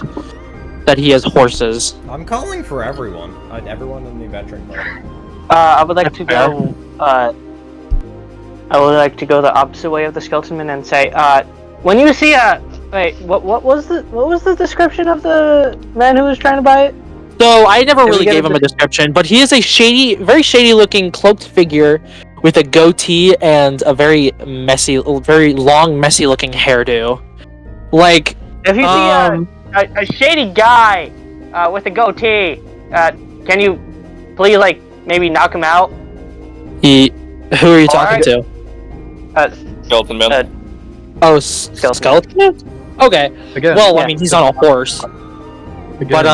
That he has horses. I'm calling for everyone. Everyone in the adventuring party. I would like to go. I would like to go the opposite way of the skeleton man and say, when you see a wait, what was the description of the man who was trying to buy it? So I never Did we really get gave a him a description, but he is a very shady looking cloaked figure with a goatee and a very long, messy looking hairdo. Like, If you see a shady guy with a goatee, can you please maybe knock him out? who are you talking to? Skeleton man. Skeleton Man? Okay. Again, Well, I mean, he's on a horse. But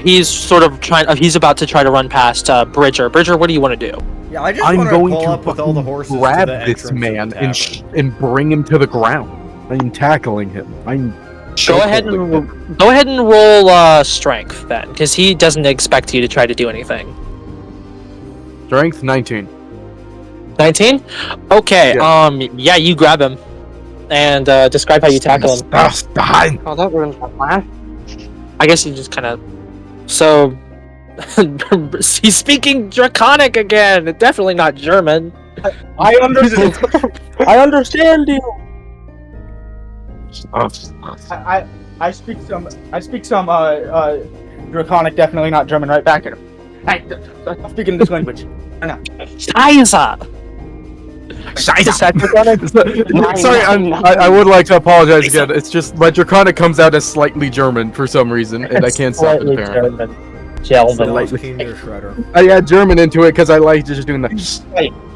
he's sort of trying. He's about to try to run past Bridger. Bridger, what do you want to do? Yeah, I just I'm want to going pull to up with all the fucking horses grab to the this entrance man of the tavern. and bring him to the ground. I'm tackling him. I'm Go ahead and roll strength then, because he doesn't expect you to try to do anything. Strength 19. 19? Okay. Yeah, you grab him and describe how you tackle him. Behind. Oh, that ruins my plan. I guess you just kind of. So he's speaking Draconic again. Definitely not German. I understand. I understand you. I speak some Draconic, definitely not German. Right back at him. Hey, I'm speaking this language. Scheiße. Sorry, I would like to apologize again. It's just my Draconic comes out as slightly German for some reason, and I can't stop it apparently. That was King Deer Shredder. I add German into it because I like just doing the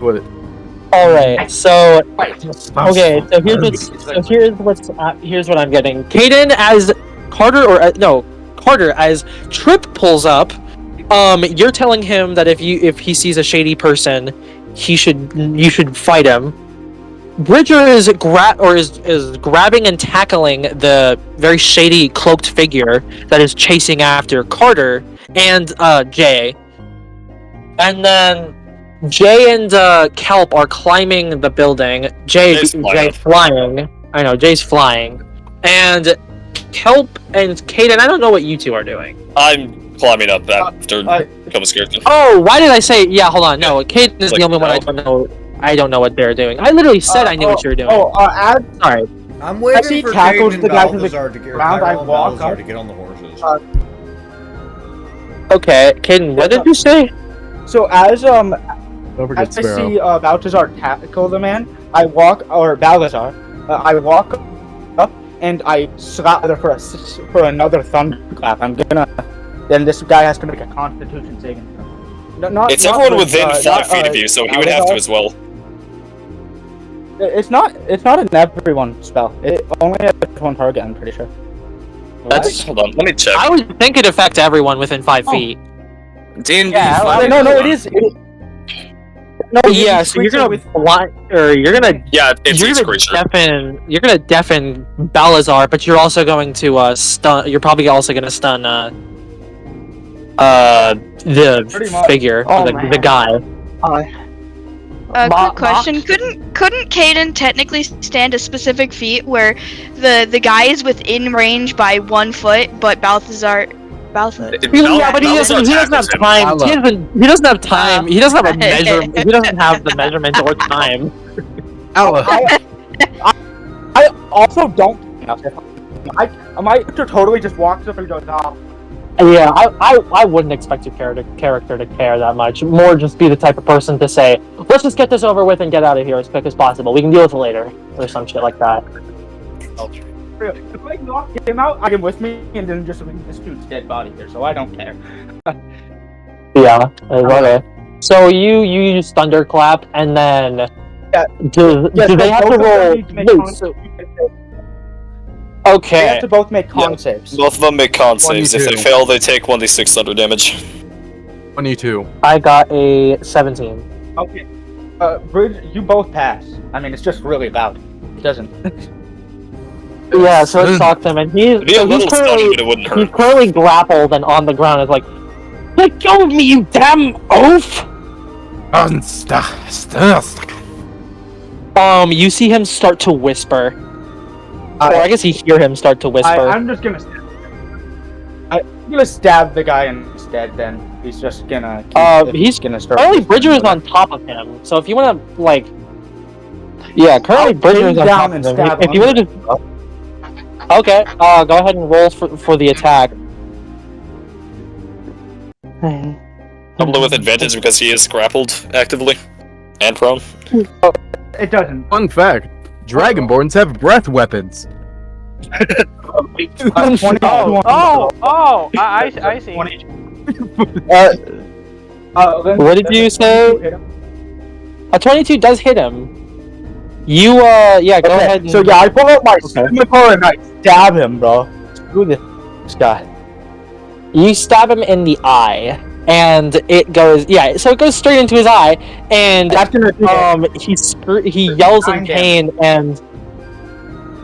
with it. All right. So okay. So here's what I'm getting. Caden as Carter as Trip pulls up. You're telling him that if he sees a shady person, you should fight him. Bridger is grabbing and tackling the very shady cloaked figure that is chasing after Carter and Jay. And then Jay and Kelp are climbing the building. Jay's flying. I know, Jay's flying. And Kelp and Caden, I don't know what you two are doing. I'm climbing up after becoming scared. Oh, why did I say? Yeah, hold on. No, Caden is the only one I don't know. I don't know what they're doing. I literally said I knew what you were doing. Sorry. I'm waiting As he for tackles Caden the and guy to the Balthazar to get ground, I walk Balthazar up. to get on the horses. Okay, Caden, what did you say? So as Don't forget I Sparrow. see Balthazar tackle the man, I walk up and I slap her for another thunderclap. Then this guy has to make a Constitution saving throw. It's everyone within 5 feet of you, so he would have to as well. It's not an everyone spell. It only has one target. I'm pretty sure. Hold on, let me check. I would think it affects everyone within 5 feet. D&D. No, it is. No, Yeah, so you're gonna Yeah, it's you're each gonna creature. you're gonna deafen Balazar, but you're also going to stun. You're probably also gonna stun Pretty the much. figure, Oh, the guy. Quick question: Couldn't Caden technically stand a specific feat where the guy is within range by 1 foot, but Balthazar? Yeah, but he doesn't have time. He doesn't have time. He doesn't have a measure. He doesn't have the measurement or time. I also don't. My character totally just walks up and goes off. Yeah, I wouldn't expect your character to care that much. More just be the type of person to say, let's just get this over with and get out of here as quick as possible. We can deal with it later. Or some shit like that. If I knock him out, I get with me, and then just leave this dude's dead body here, so I don't care. Yeah, okay. So you use Thunderclap, and then do they have to roll? Okay. They have to both make con saves. Both of them make con saves. If they 22. fail, they take 1d6 thunder damage. 22. I got a 17. Okay. Bridge, you both pass. I mean, it's just really loud. It doesn't. Yeah, so it shocked him, and It'd be a little stunning, but it wouldn't he's hurt. currently grappled and on the ground. Is like, let go of me, you damn oaf! You see him start to whisper. Or I guess you hear him start to whisper. I'm just gonna. I'm gonna stab the guy instead. Then he's just gonna. He's gonna start. Currently, Bridger is on top of him. So if you want to, like, yeah, currently Bridger is on top of him. If you want to just, okay, go ahead and roll for the attack. Probably with advantage because he is grappled actively and prone. It doesn't. Fun fact: Dragonborns have breath weapons. I see. What did you say? A 22 does hit him. You yeah, go ahead. And... So yeah, I pull out my scimitar and I stab him, bro. Screw this guy. You stab him in the eye, and it goes, yeah, so it goes straight into his eye, and he yells in pain, and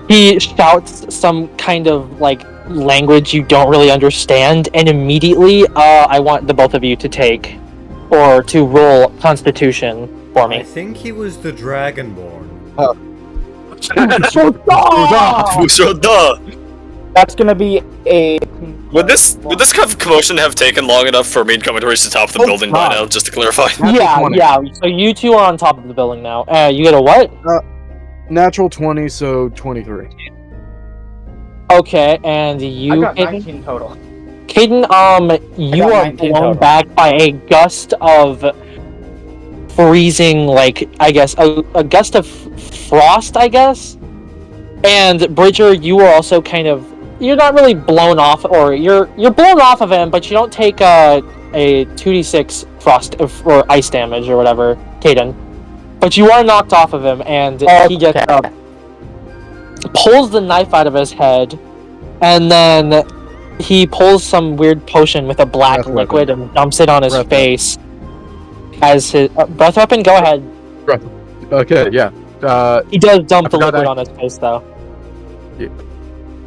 he shouts some kind of, like, language you don't really understand, and immediately, I want the both of you to take, or to roll Constitution for me. I think he was the Dragonborn. That's gonna be a... Would this kind of commotion have taken long enough for me to come and reach the top of the building by now, just to clarify? Yeah, so you two are on top of the building now. You get a what? Natural 20, so 23. Okay, and you, I got Caden? 19 total. Caden, you are 19 blown total. back by a gust of freezing, like, I guess, a gust of frost, I guess? And Bridger, you are also kind of, you're not really blown off, or you're blown off of him, but you don't take a 2d6 frost or ice damage or whatever, Caden. But you are knocked off of him, and he gets up, pulls the knife out of his head, and then he pulls some weird potion with a black Breath liquid weapon. and dumps it on his Breath face. As his breath weapon, go ahead. Okay, yeah. He does dump I the forgot liquid I- on his face, though.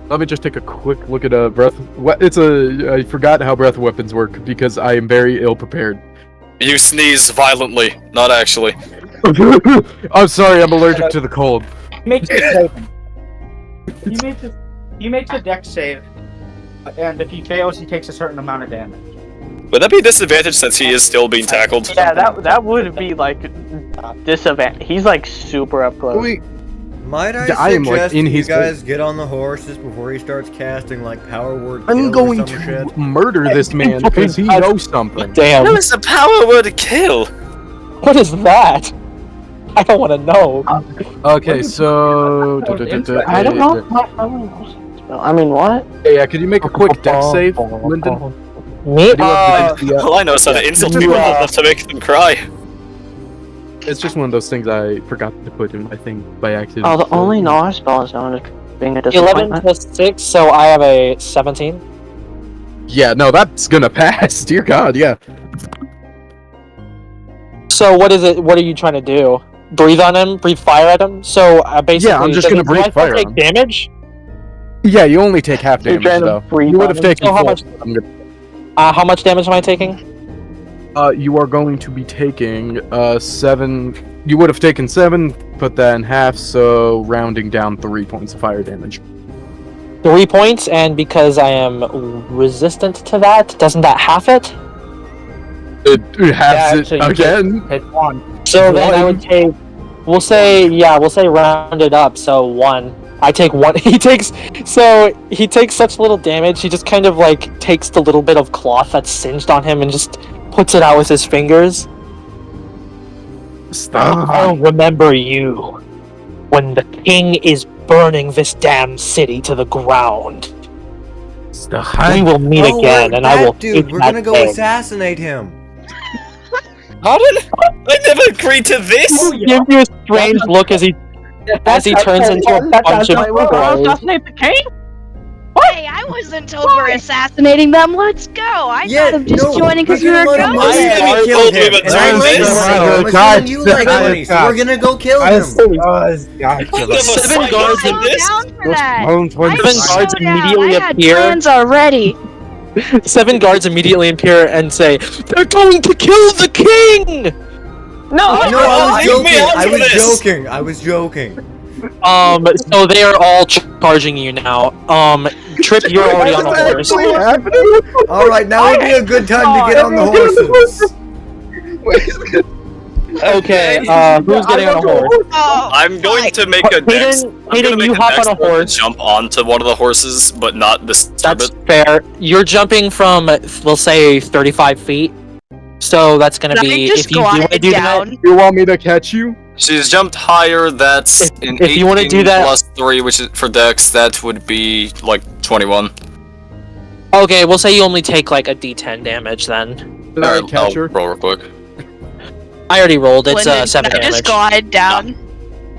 Let me just take a quick look at breath. I forgot how breath weapons work because I am very ill prepared. You sneeze violently, not actually. I'm sorry, I'm allergic to the cold. He makes a save. He makes a dex save, and if he fails, he takes a certain amount of damage. Would that be a disadvantage since he is still being tackled? Yeah, that would be like disadvantage. He's like super up close. Wait, Might I Yeah, I am, like, suggest in you his guys get on the horses before he starts casting like power word I'm kill or going some to shit? murder this man because he knows something. Damn. That was the power word kill. What is that? I don't want to know. Okay, so I don't know. I mean, what? Yeah, could you make a quick dex save, Lyndon? Me? I do have the All I know is how to insult people enough to make them cry. It's just one of those things I forgot to put in my thing by accident. Oh, the so- only Noir spell is known as being a 11 disappointment. plus 6, so I have a 17. Yeah, no, that's gonna pass. Dear God, yeah. So what is it? What are you trying to do? Breathe on him? Breathe fire at him? So basically, Yeah, I'm just does gonna it- breathe do I still fire take on damage? Yeah, you only take half You're damage trying to though. breathe You would on have him? taken So how full. much- I'm good. How much damage am I taking? You are going to be taking 7. You would have taken 7. Put that in half, so rounding down 3 points of fire damage. 3 points, and because I am resistant to that, doesn't that half it? It halves it so you again. Hit 1. So then I One. would take. We'll say round it up. So 1. I take 1. He takes such little damage. He just kind of like takes the little bit of cloth that's singed on him and just puts it out with his fingers. Stop. I'll remember you when the king is burning this damn city to the ground. We will meet Oh, again, we're and I that will dude. take We're that gonna go day. assassinate him. How did I never agreed to this? He gives you a strange look as he turns into a bunch of crows. Assassinate the king? Hey, I wasn't told we're assassinating them. Let's go. I Yeah, thought of just no, joining because we're you're a gonna let him know ghost. that I we killed told him, him and it's I like like this. money, so I'm assuming you like money, so we're gonna go kill him. Seven guards I'm this. down for that. Seven guards So down. immediately I had appear. plans already. 7 guards immediately appear and say, "They're going to kill the king!" No, No, I was leave me joking. out I of was this. joking. I was joking. So they are all charging you now. Trip, you're already on the horse. All right, now would be a good time to get on the horses. Okay, who's getting on a horse? Oh, I'm going to make a dex. I'm Hayden, gonna make you a hop dex on a roll to horse. jump onto one of the horses, but not disturb That's it. fair. You're jumping from, we'll say, 35 feet. So that's gonna Can I be, just if you do want to glide do down? that, You want me to catch you? She's jumped higher. That's an if you wanna 18 do that- plus 3, which is for dex. That would be like 21. okay, we'll say you only take like a D10 damage then. Did I Alright, catch I'll her? roll real quick. I already rolled. It's Lyndon, 7 can I damage. just glide down?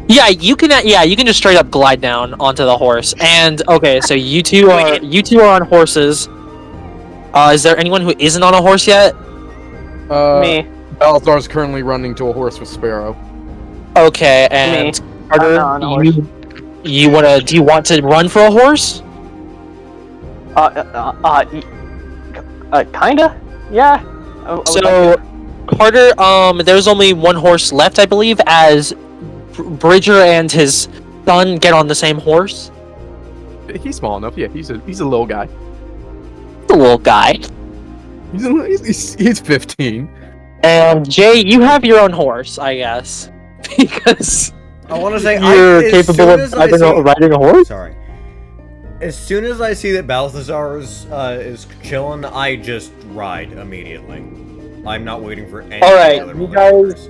Yeah, you can. Yeah, you can just straight up glide down onto the horse. And okay, so you two are on horses. Is there anyone who isn't on a horse yet? me. Balthazar's currently running to a horse with Sparrow. Okay, and Carter, I'm not on a horse. you wanna? Do you want to run for a horse? Kinda? Yeah. I would like So, Carter, there's only one horse left, I believe, as Bridger and his son get on the same horse. He's small enough. Yeah, he's a little guy. The little guy. He's 15. And Jay, you have your own horse, I guess, because I want to say you're as capable soon of as I riding a horse. Sorry. As soon as I see that Balthazar is chilling, I just ride immediately. I'm not waiting for any Alright, other you motherfuckers.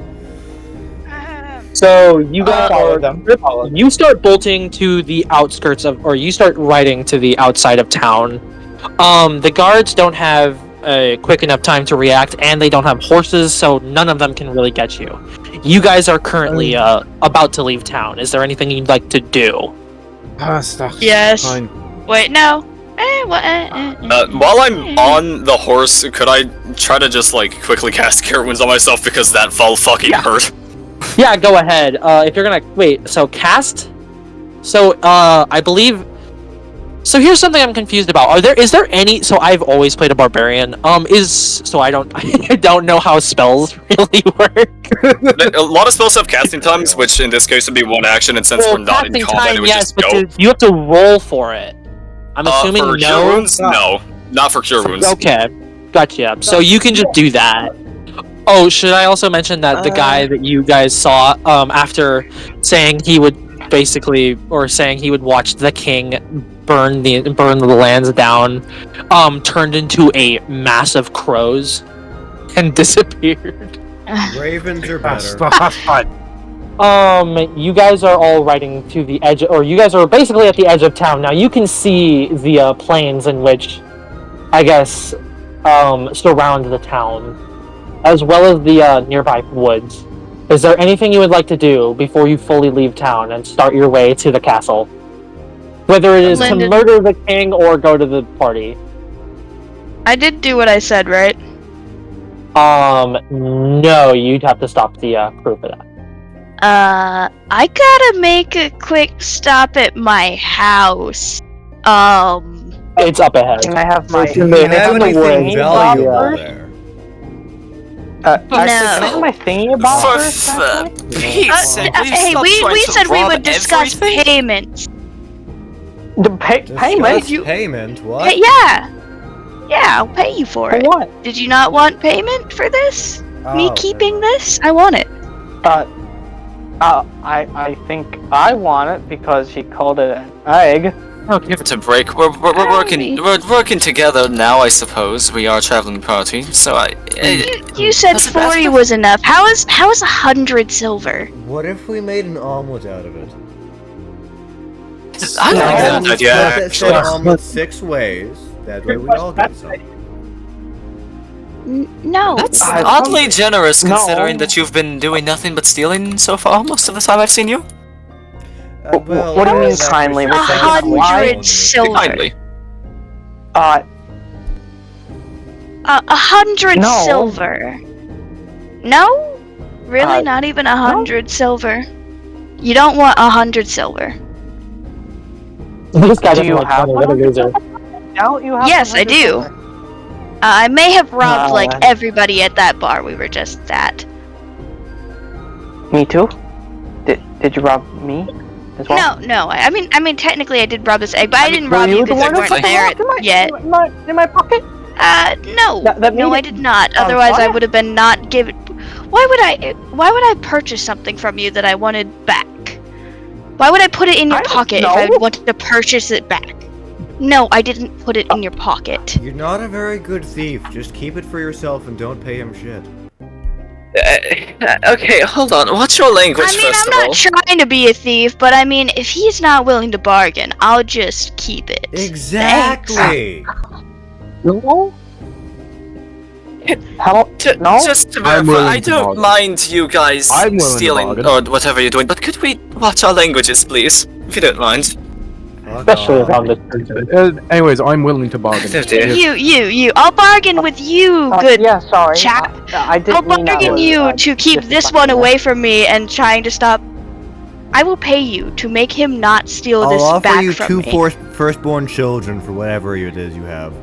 So you guys follow them. You start bolting to the outskirts of, or you start riding to the outside of town. The guards don't have a quick enough time to react, and they don't have horses, so none of them can really get you. You guys are currently about to leave town. Is there anything you'd like to do? Yes. Fine. Wait, no. While I'm on the horse, could I try to just like quickly cast Cure Wounds on myself because that fall fucking hurt? Yeah, go ahead. If you're gonna wait, so cast. So I believe. So here's something I'm confused about. Is there any? So I've always played a barbarian. I don't I don't know how spells really work. A lot of spells have casting times, which in this case would be one action, and since we're not in casting combat, time, it would yes, just but go. you have to roll for it. I'm assuming for no. cure wounds? No, not for cure wounds. Okay, gotcha. So you can just do that. Oh, should I also mention that the guy that you guys saw after saying he would saying he would watch the king burn the lands down, turned into a mass of crows and disappeared. Ravens are better. That's fine. You guys are all riding to the edge, or you guys are basically at the edge of town. Now you can see the plains in which, I guess, surround the town, as well as the nearby woods. Is there anything you would like to do before you fully leave town and start your way to the castle? Whether it is to Lyndon. murder the king or go to the party. I did do what I said, right? No, you'd have to stop the crew for that. I gotta make a quick stop at my house. It's up ahead. Can I have my? It's Do in you the- have it's in the anything woods. valuable Yeah. there? Can I No. have my thingy about For first? Pete's sake, will you Hey, stop we trying to said we rob would discuss everything? payments. The payment? Discuss payment? What? Hey, yeah, I'll pay you for For it. what? Did you not want payment for this? Me Oh, keeping never mind. this? I want it. I think I want it because he called it an egg. Oh, give it a break. We're working together now, I suppose. We are a traveling party, so You said that's the best 40 was enough. How is 100 silver? What if we made an omelet out of it? I like that We idea, split that said actually. omelet 6 ways. That way we all get some. No. That's I oddly generous, No. considering that you've been doing nothing but stealing so far most of the time I've seen you. Well, What do you mean that's kindly? actually We're something saying we why? 100 silver. Kindly. 100 No. silver. No? Really? Not even 100 silver? You don't want 100 silver? This guy Do doesn't you like have money, what a 100 loser. Now you have. Yes, I 100 do. silver. I may have robbed like man. everybody at that bar we were just at. Me too. Did you rob me as well? No. I mean, technically I did rob this egg, but I didn't Were rob you you the because you one who weren't put the there rock in my, yet. in my pocket? No. That No, made I it did not. on Otherwise, I fire? would have been not given. Why would I purchase something from you that I wanted back? Why would I put it in your I don't pocket if I know. wanted to purchase it back? No, I didn't put it in your pocket. You're not a very good thief. Just keep it for yourself and don't pay him shit. Okay, hold on. What's your language, I mean, first I'm of all? not trying to be a thief, but I mean, if he's not willing to bargain, I'll just keep it. Exactly. No. How? No. Just to I'm verify, willing I to don't bargain. mind you guys I'm willing to stealing bargain. or whatever you're doing, but could we watch our languages, please? If you don't mind. Fuck Especially off. around this person. Anyways, I'm willing to bargain. Oh, dear. You. I'll bargain with you, good Yeah, sorry. chap. I I'll didn't mean that bargain was, you to keep this one away from me and trying to stop. I will pay you to make him not steal this I'll offer back you from 2 me. firstborn children for whatever it is you have.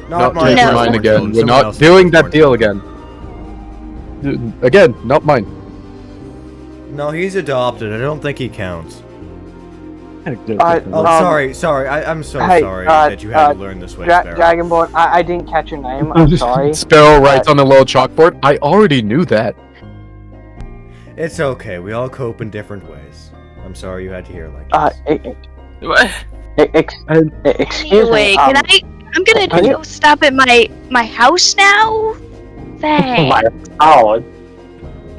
Not my taking No. mine firstborn again. children, We're someone not else's doing that firstborn deal children. again. Again, not mine. No, he's adopted. I don't think he counts. Oh, sorry. I'm so Hey, sorry that you had to learn this way, Sparrow. Dragonborn, I didn't catch your name. I'm sorry. Sparrow writes on a little chalkboard. I already knew that. It's okay. We all cope in different ways. I'm sorry you had to hear it like this. What? Excuse Anyway, me. can I'm gonna can you- go stop at my house now. Thanks. My house.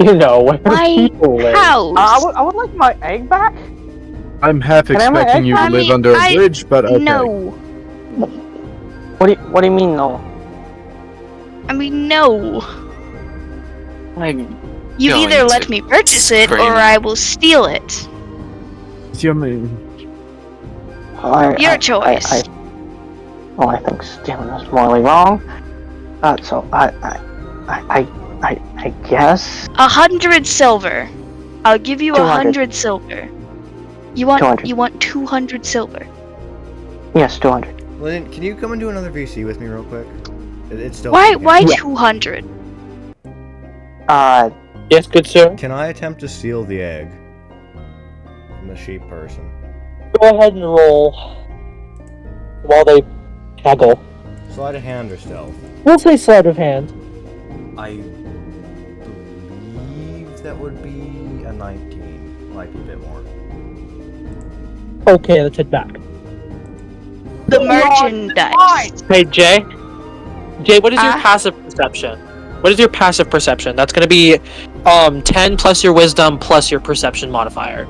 You know, where My people live. house. I would like my egg back. I'm half Can I have my expecting you to egg? live I mean, under a bridge, but okay. No. What do you mean no? I mean, no. I'm You going either to let me purchase it scream. or I will steal it. You mean, Your choice. I think stealing is morally wrong. So I I guess. 100 silver. I'll give you 200. 100 silver. You want 200. you want 200 silver. Yes, 200. Lynn, can you come and do another VC with me real quick? It's still. Why 200? Yes, good sir. Can I attempt to steal the egg from the sheep person? Go ahead and roll while they haggle. Sleight of hand or stealth? We'll say sleight of hand. I believe that would be a 19. Might be a bit more. Okay, let's head back. The merchandise. Hey, Jay. Jay, what is your passive perception? What is your passive perception? That's gonna be 10 plus your wisdom plus your perception modifier.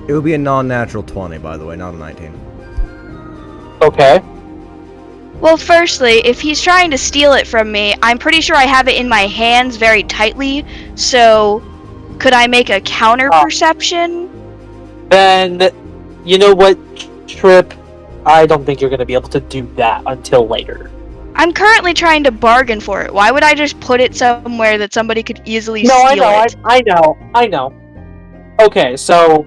It would be a non-natural 20, by the way, not a 19. Okay. Well, firstly, if he's trying to steal it from me, I'm pretty sure I have it in my hands very tightly, so could I make a counter perception? Then, you know what, Trip? I don't think you're gonna be able to do that until later. I'm currently trying to bargain for it. Why would I just put it somewhere that somebody could easily No, steal it? I know. Okay, so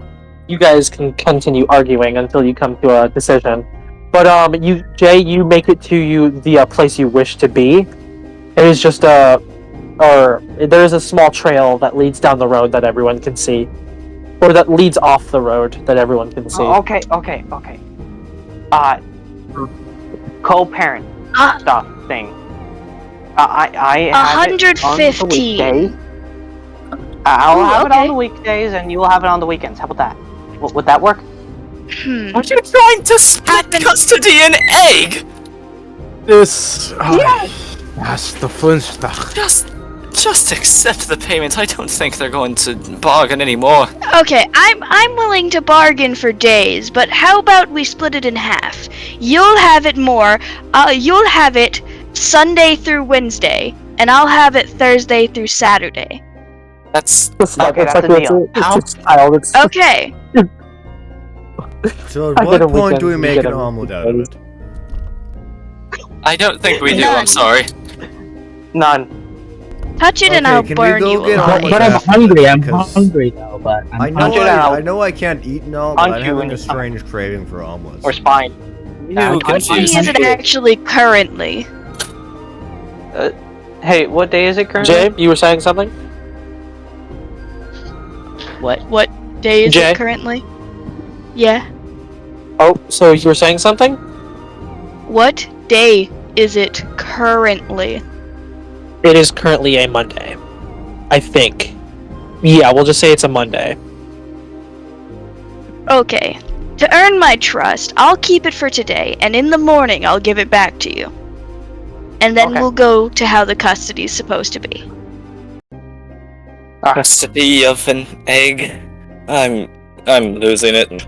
you guys can continue arguing until you come to a decision. But Jay, you make it to the place you wish to be. It is just there is a small trail that leads down the road that everyone can see, or that leads off the road that everyone can see. Okay. Co-parent stuff thing. I have it on the 150. weekdays. I'll have it on okay. the weekdays, and you'll have it on the weekends. How about that? Would that work? Are you trying to split custody an egg? This. That's the Flintstock. Just accept the payment. I don't think they're going to bargain anymore. Okay, I'm willing to bargain for days, but how about we split it in half? You'll have it you'll have it Sunday through Wednesday, and I'll have it Thursday through Saturday. That's Okay, that's a deal. Okay. So at what point do we make an omelet out of it? I don't think we do. I'm sorry. None. Touch it and Okay, I'll can we burn go you get alive. on But I'm hungry. I'm Because- hungry though. But I know I can't eat and all, but Punch I'm you having in a the stomach. strange craving for omelets. Or spine. You How confused many is it me. actually currently? Hey, what day is it currently? Jay, you were saying something? What day is Jay? it currently? Yeah. Oh, so you were saying something? What day is it currently? It is currently a Monday. I think. Yeah, we'll just say it's a Monday. Okay. To earn my trust, I'll keep it for today, and in the morning I'll give it back to you. And then Okay. we'll go to how the custody's supposed to be. Custody of an egg. I'm losing it.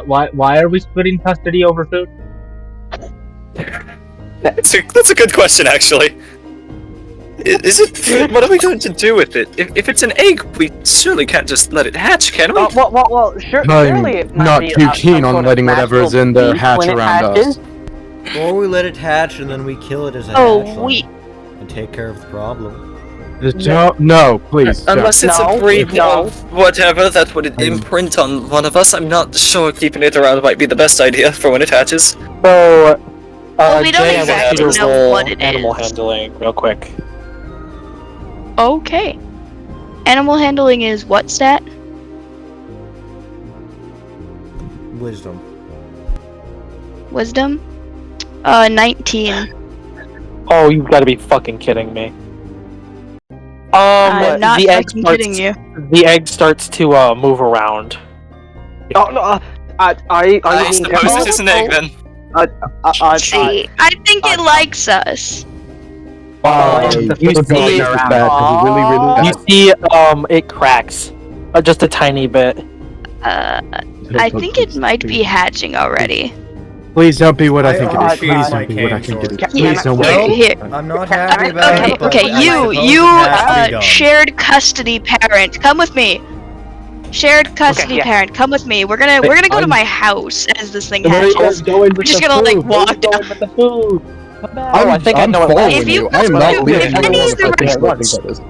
why are we splitting custody over food? That's a good question, actually. Is it food? What are we going to do with it? If it's an egg, we surely can't just let it hatch, can we? Well, surely I'm it not might be too some keen on sort of letting whatever's magical in there beast hatch when it around hatches. us. Or we let it hatch and then we kill it as a Oh, hatchling and take care of the problem. No, please. don't. Unless it's No, a breed no. of whatever that would imprint on one of us, I'm not sure keeping it around might be the best idea for when it hatches. So, Well, we don't Jay, I want exactly you to know roll what it animal is. handling real quick. Okay. Animal handling is what stat? Wisdom. Wisdom? 19. Oh, you've got to be fucking kidding me. I'm not the egg fucking starts, kidding you. The egg starts to move around. Oh no! I suppose it is an egg then. See, I think it likes us. You see, You see, it cracks, just a tiny bit. I think it might be hatching already. Please don't be what I think it is. appreciate Please my don't be what I cane think it is. sword. Please don't Wait, be. here. I'm not happy about Okay, it, but okay, I suppose you, it has to be done. shared custody parent, come with me. Shared custody yeah. parent, come with me. We're gonna go to my house as this thing Where are you guys hatches. going with We're just the gonna, like, food? Where are you walk going with the food? I think I know what following If you I am not if leaving. any Unless of the I think what I rest- think that is.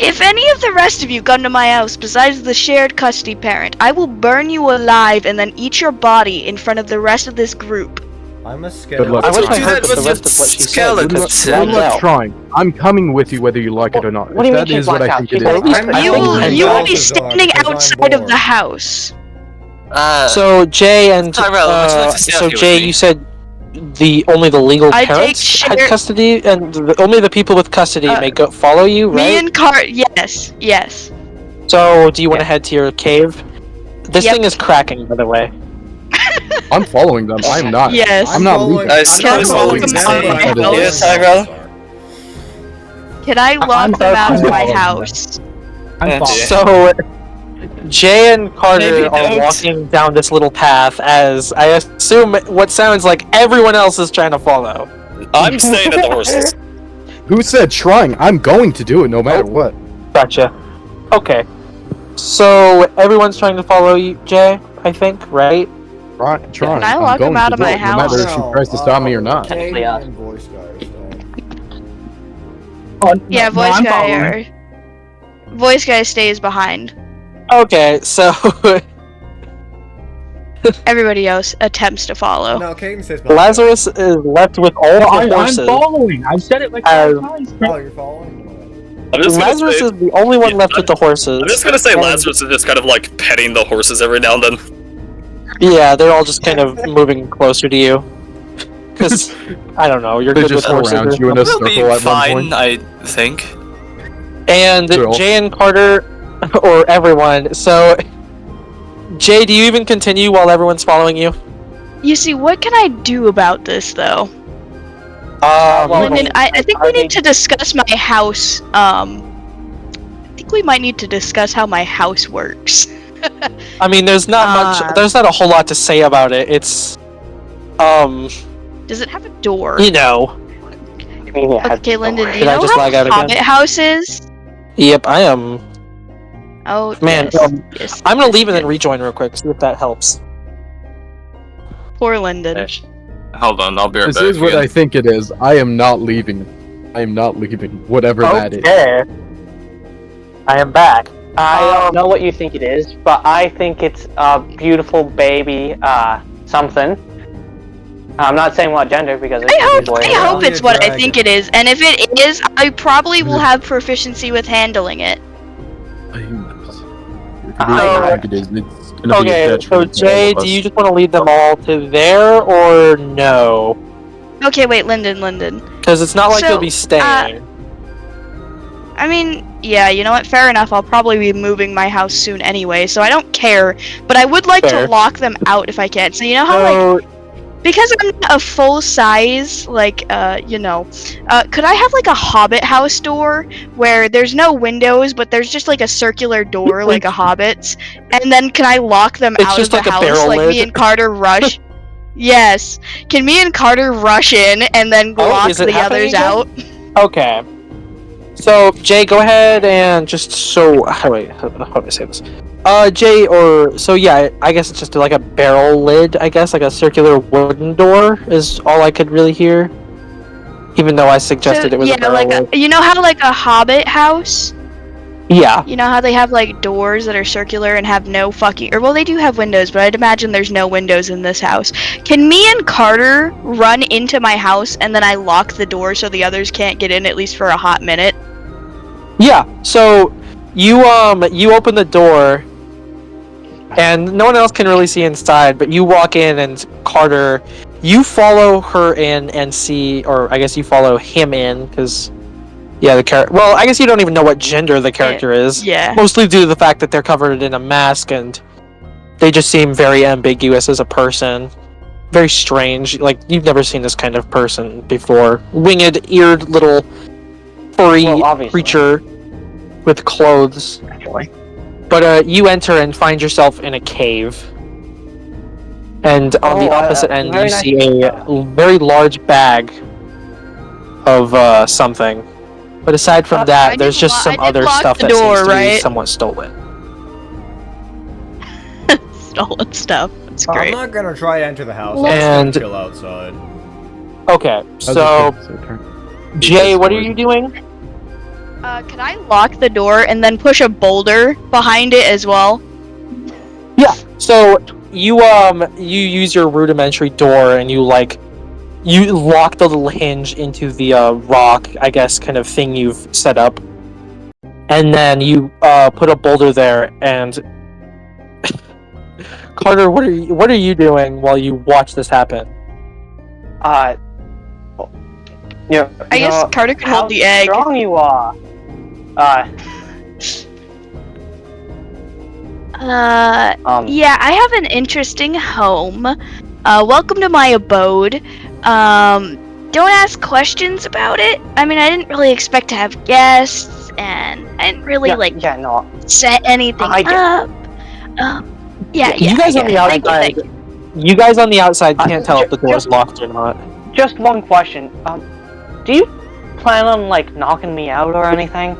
If any of the rest of you come to my house besides the shared custody parent, I will burn you alive and then eat your body in front of the rest of this group. I'm a Good skeleton. luck. I wish I Do heard that the with rest your of what she said. skeleton. because Good right Good luck now- trying. I'm coming with you whether you like it or not. What do If you mean that she's is what blacked I out? think She's it got is. at least I'm I You think will, I you know. will be Balthazar, standing because I'm outside of the bored. house. So Jay and Tyrell, would you like to stay out so here with Jay, me? you said only the legal I take parents had share- custody, and only the people with custody may go follow you, right? Me and yes. So do you want to head to your cave? This Yep. thing is cracking, by the way. I'm following them. I'm not. Yes. I'm not following- leaving. Nice. I'm Can I not walk following them them, out of but my I'm house? following Yeah, Tyrell. Balthazar. Can I lock them out of my following them. house? I'm Yeah. following. So Jay and Carter Maybe are don't. walking down this little path as I assume what sounds like everyone else is trying to follow. I'm staying at the horses. Who said trying? I'm going to do it no matter what. Gotcha. Okay. So everyone's trying to follow you, Jay, I think, right? Trying. Can I I'm lock going him out to of do my it, no matter if house? she tries to stop me or not. Technically, Caden and voice guy are staying. Yeah, voice guy stays behind. Okay, so Everybody else attempts to follow. No, Caden says Balthazar. Lazarus is left with all the I'm horses. following. I've said it like Uh, 5 times. Oh, you're following? I'm just gonna Lazarus say, is the only one left with the horses. I'm just gonna say And- Lazarus is just kind of like petting the horses every now and then. Yeah, they're all just kind of moving closer to you. Because, I don't know, you're They good with just horses. surround or you in a something. We'll be circle at one fine, point. I think. And They're all- Jay and Carter, or everyone, so... Jay, do you even continue while everyone's following you? You see, what can I do about this, though? Well, Lyndon, I think we need to discuss my house. I think we might need to discuss how my house works. I mean, there's not much, there's not a whole lot to say about it. It's, Does it have a door? you know. You mean it has Okay, Lyndon, do you Did I know just how lag out a again? hobbit house is? Yep, I am. Oh, Man, yes. yes. I'm gonna leave and then rejoin real quick, see if that helps. Poor Lyndon. Hold on, I'll be right This back. is what again. I think it is. I am not leaving. I am not leaving. Whatever that is. Okay. I am back. I don't know what you think it is, but I think it's a beautiful baby, something. I'm not saying what gender because it's I boy. hope it's what I dragon. think it is, and if it is, I probably will have proficiency with handling it. I think it is. It's gonna be a Okay, so detriment to Jay, all of do you us. just want to lead them all to there, or no? Okay, wait, Lyndon. Because it's not like So, you'll be staying. I mean, yeah, you know what? Fair enough. I'll probably be moving my house soon anyway, so I don't care. But I would like Fair. to lock them out if I can. So you know how, like, because I'm not a full size, like, could I have like a hobbit house door where there's no windows, but there's just like a circular door, like a hobbit's, and then can I lock them It's out just of like the a house, barrel like lid. me and Carter rush? Yes. Can me and Carter rush in and then lock is it the happening others again? out? Okay. So, Jay, go ahead and just how do I say this? Jay, so yeah, I guess it's just like a barrel lid, I guess, like a circular wooden door is all I could really hear. Even though I suggested it was a barrel like lid. you know how like a hobbit house? Yeah. You know how they have like doors that are circular and have no fucking, or well, they do have windows, but I'd imagine there's no windows in this house. Can me and Carter run into my house and then I lock the door so the others can't get in at least for a hot minute? Yeah, so you open the door and no one else can really see inside, but you walk in and Carter, you follow her in and see, or I guess you follow him in, because yeah, the character, well, I guess you don't even know what gender the character is. Yeah. Mostly due to the fact that they're covered in a mask and they just seem very ambiguous as a person. Very strange, like you've never seen this kind of person before. Winged, eared little furry creature with clothes. Actually. But you enter and find yourself in a cave. And on the opposite end, very you nice. see a very large bag of something. But aside from I that, did there's just lo- I some did other lock stuff the that door, seems to be right? somewhat stolen. Stolen stuff. That's I'm great. not gonna try to enter the house. I'm And- just gonna chill outside. Okay, so Jay, what are you doing? Can I lock the door and then push a boulder behind it as well? Yeah. So you use your rudimentary door and you lock the little hinge into the rock, I guess, kind of thing you've set up, and then you put a boulder there. And Carter, what are you doing while you watch this happen? I guess Carter could hold the egg. How strong you are. Yeah, I have an interesting home. Welcome to my abode. Don't ask questions about it. I mean, I didn't really expect to have guests, and I didn't really set anything up. You guys on the outside. You guys on the outside can't tell if the door is locked or not. Just one question. Do you plan on like knocking me out or anything?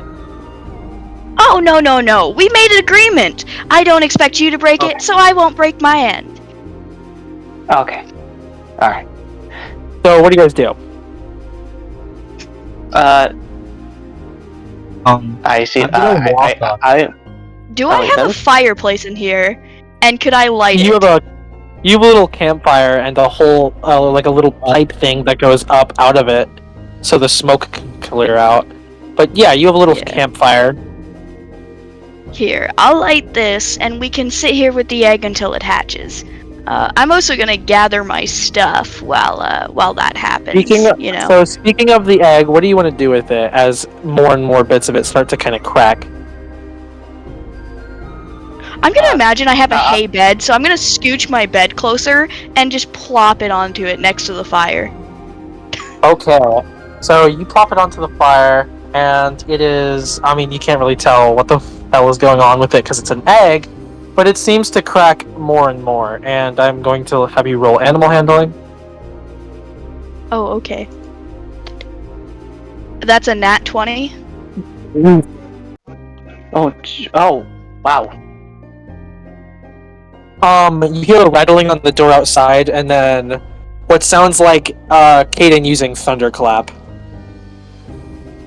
Oh, no. We made an agreement. I don't expect you to break it, so I won't break my end. Okay. Alright. So, what do you guys do? I see. Do I have a fireplace in here? And could I light You it? have a little campfire and a whole, like a little pipe thing that goes up out of it, so the smoke can clear out. But yeah, you have a little campfire. Here, I'll light this, and we can sit here with the egg until it hatches. I'm also gonna gather my stuff while that happens. Speaking of the egg, what do you want to do with it as more and more bits of it start to kind of crack? I'm gonna imagine I have a hay bed, so I'm gonna scooch my bed closer and just plop it onto it next to the fire. Okay, so you plop it onto the fire, and it is, I mean, you can't really tell what the hell is going on with it because it's an egg, but it seems to crack more and more, and I'm going to have you roll animal handling. Oh, okay. That's a nat 20. Oh, wow. You hear a rattling on the door outside, and then what sounds like Kaden using thunderclap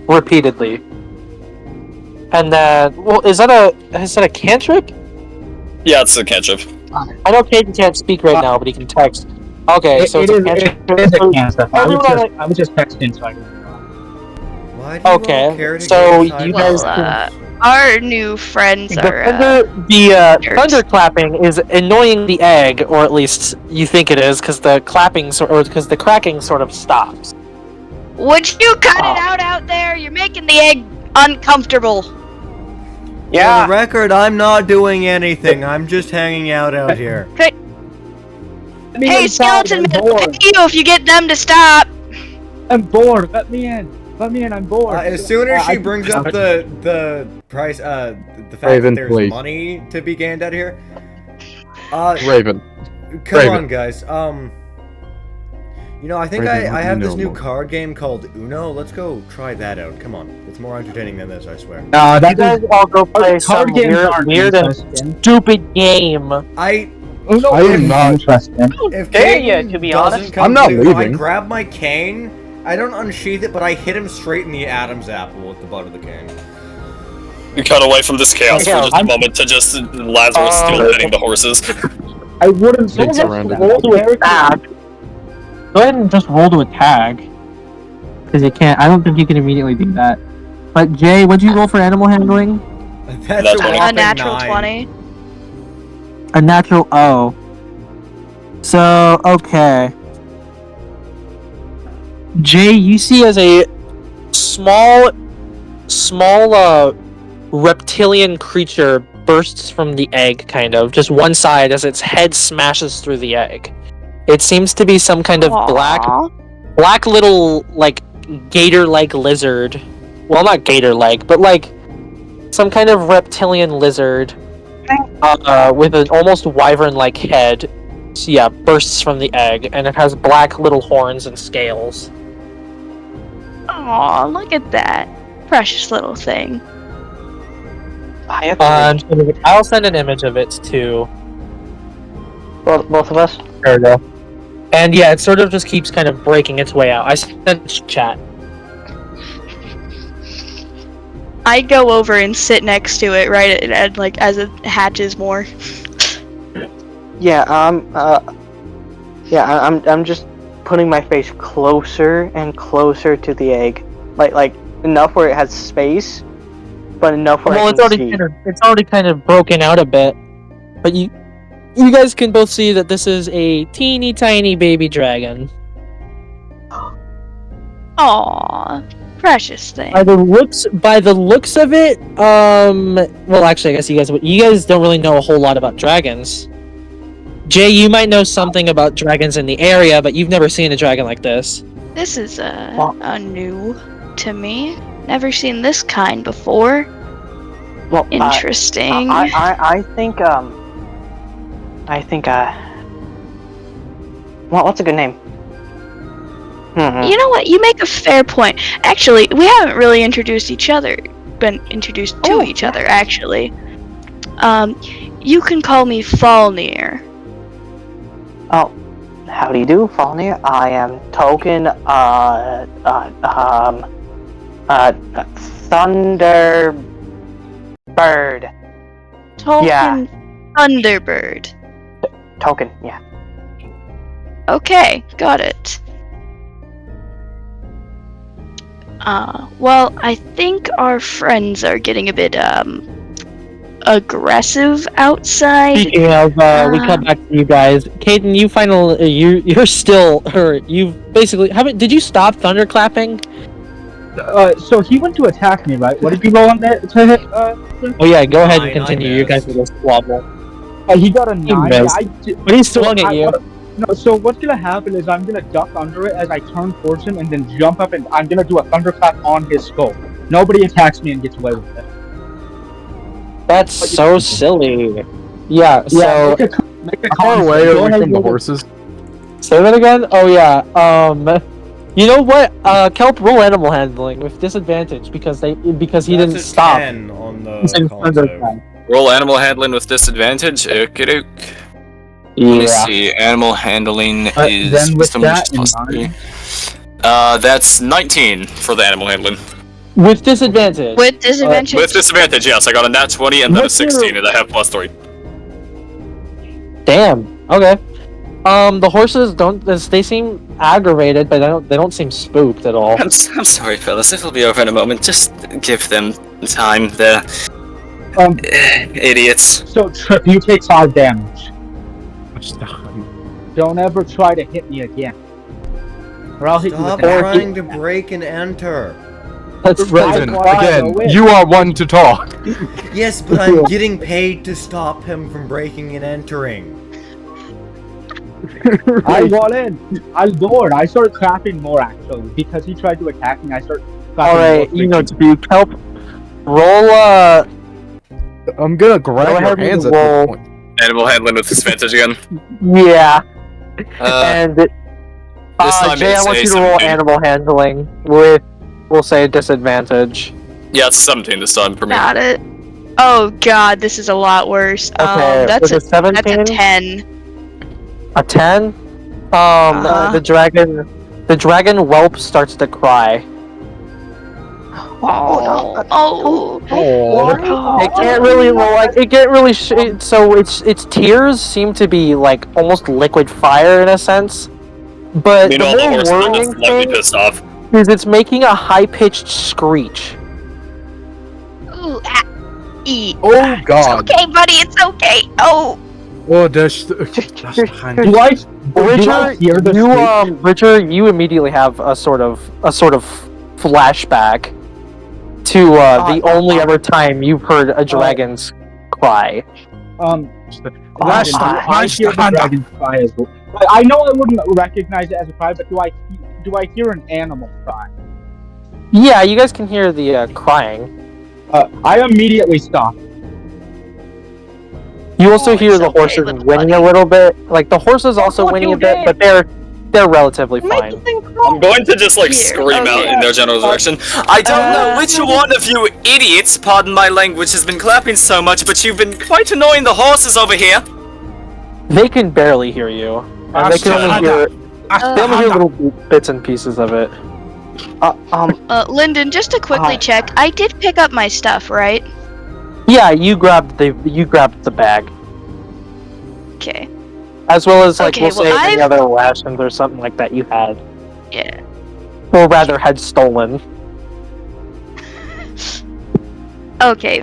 repeatedly. And then, well, is that a cantrip? Yeah, it's a cantrip. I know Kaden can't speak right now, but he can text. Okay, so it's a cantrip. It is a cantrip. I was just texting, so I didn't know. Why do you all care Okay, to so get you excited? guys. Our new friends are. The thunderclapping is annoying the egg, or at least you think it is, because the cracking sort of stops. Would you cut it out there? You're making the egg uncomfortable. For the record, I'm not doing anything. I'm just hanging out here. Hey, skeleton, I'll pay you if you get them to stop. I'm bored. Let me in. I'm bored. As soon as she brings up the price, the fact Raven, that there's please. money to be gained out here. Raven. Come Raven. on, guys. You know, I think Raven, I have this no new more. card game called Uno. Let's go try that out. Come on, it's more entertaining than this, I swear. You guys all go play some card games aren't weird and interesting. stupid game. I am not interested. If Dare Caden you, to be doesn't honest. come I'm not to Uno, I leaving. grab my cane. I don't unsheath it, but I hit him straight in the Adam's apple with the butt of the cane. We cut away from this chaos for just a moment to just Lazarus still hitting the horses. I wouldn't Pigs around it. Roll to attack. Go ahead and just roll to attack. Because you can't. I don't think you can immediately do that. But Jay, what'd you roll for animal handling? That's That's a funny. A whopping natural 9. 20. A natural O. So, okay. Jay, you see as a small reptilian creature bursts from the egg, kind of. Just one side as its head smashes through the egg. It seems to be some kind of black little, like, gator-like lizard. Well, not gator-like, but like some kind of reptilian lizard with an almost wyvern-like head. So yeah, bursts from the egg, and it has black little horns and scales. Aw, look at that. Precious little thing. I'll send an image of it to Both of us. Ergo. And yeah, it sort of just keeps kind of breaking its way out. I sent chat. I go over and sit next to it, right, and like as it hatches more. Yeah, I'm just putting my face closer and closer to the egg, like enough where it has space, but enough where I Well, can see. it's already kind of broken out a bit, but you guys can both see that this is a teeny tiny baby dragon. Aww, precious thing. By the looks of it, well, actually, I guess you guys don't really know a whole lot about dragons. Jay, you might know something about dragons in the area, but you've never seen a dragon like this. This is a new to me. Never seen this kind before. Well, Interesting. I think well, what's a good name? You know what? You make a fair point. Actually, we haven't really introduced each other. Been introduced to each other, actually. You can call me Falnir. Oh, how do you do, Falnir? I am Token, Thunderbird. Token Yeah. Thunderbird. Token, yeah. Okay, got it. Well, I think our friends are getting a bit, aggressive outside. Speaking of, we come back to you guys. Caden, you're still, or you've basically, did you stop thunderclapping? So he went to attack me, right? What did you roll on that to hit? Oh yeah, go ahead and Nine, I continue. You guys missed. will squabble. He got a 9. missed. But he swung at you. No, so what's gonna happen is I'm gonna duck under it as I turn towards him and then jump up and I'm gonna do a thunderclap on his skull. Nobody attacks me and gets away with it. That's so silly. Yeah, so... Make a Far con away save. Go away ahead, from the roll horses. Say that again? Oh yeah, you know what? Kelp, roll animal handling with disadvantage because he didn't That's a stop. 10 on the Using con thunderclap. save. Roll animal handling with disadvantage. Okey-doke. Let me see. Animal handling is then with wisdom that in plus mind- 3. That's 19 for the animal handling. With disadvantage. With disadvantage. With disadvantage, yes. I got a nat 20 and then a 16, and I have plus 3. Damn. Okay. The horses they seem aggravated, but they don't seem spooked at all. I'm sorry, fellas. It'll be over in a moment. Just give them time. They're idiots. So Trip, you take 5 damage. Don't ever try to hit me again. Or I'll hit you Stop with an trying to break and enter. Resin, why I again, go in. you are one to talk. Yes, but I'm getting paid to stop him from breaking and entering. I got in. I'm bored. I started clapping more actually because he tried to attack me. I started clapping Alright, more. you know, to be Kelp, roll I'm gonna grab Go your ahead and hands at roll. this point. Animal handling with disadvantage again. yeah. Uh, And time Jay, I it's want a you to roll 17. animal handling with, we'll say, disadvantage. Yeah, it's a 17 this time for me. Got it. Oh god, this is a lot worse. Okay, That's was it 17? that's a 10. A 10? The dragon whelp starts to cry. Oh. It can't really so its tears seem to be like almost liquid fire in a sense. But Meanwhile, the the horses more are worrying just lightly thing pissed off. is it's making a high-pitched screech. Ooh, eat. Oh god. Okay, buddy, it's okay. Oh. Oh, that's Do I hear the screech? Richard, you immediately have a sort of flashback to the only other time you've heard a dragon's cry. I hear the dragon's cry as well. I know I wouldn't recognize it as a cry, but do I hear an animal cry? Yeah, you guys can hear the crying. I immediately stop. You also hear it's the okay, horses little whinny buddy. a little bit. Like the horses also what whinny you a bit, did. but they're relatively fine. I'm going to just like Here, scream out okay. in their general direction. I don't know which one of you idiots, pardon my language, has been clapping so much, but you've been quite annoying the horses over here. They can barely hear you. And they can only hear They only hear little bits and pieces of it. Lyndon, just to quickly check, I did pick up my stuff, right? Yeah, you grabbed the bag, Okay. as well as like Okay, we'll well, say any I've- other rations or something like that you had, Yeah. or rather had stolen. Okay,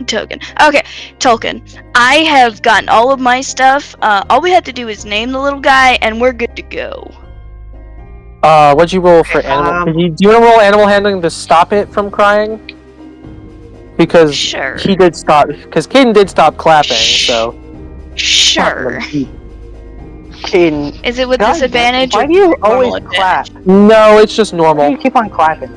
Token. Okay, Tolkien. I have gotten all of my stuff. All we had to do is name the little guy, and we're good to go. What'd you roll for animal? Do you want to roll animal handling to stop it from crying? Because Sure. he did stop. Because Caden did stop clapping. So Sure. Caden, Is it with God, disadvantage? why or do you normal always advantage? clap? no, it's just Why do normal. you keep on clapping?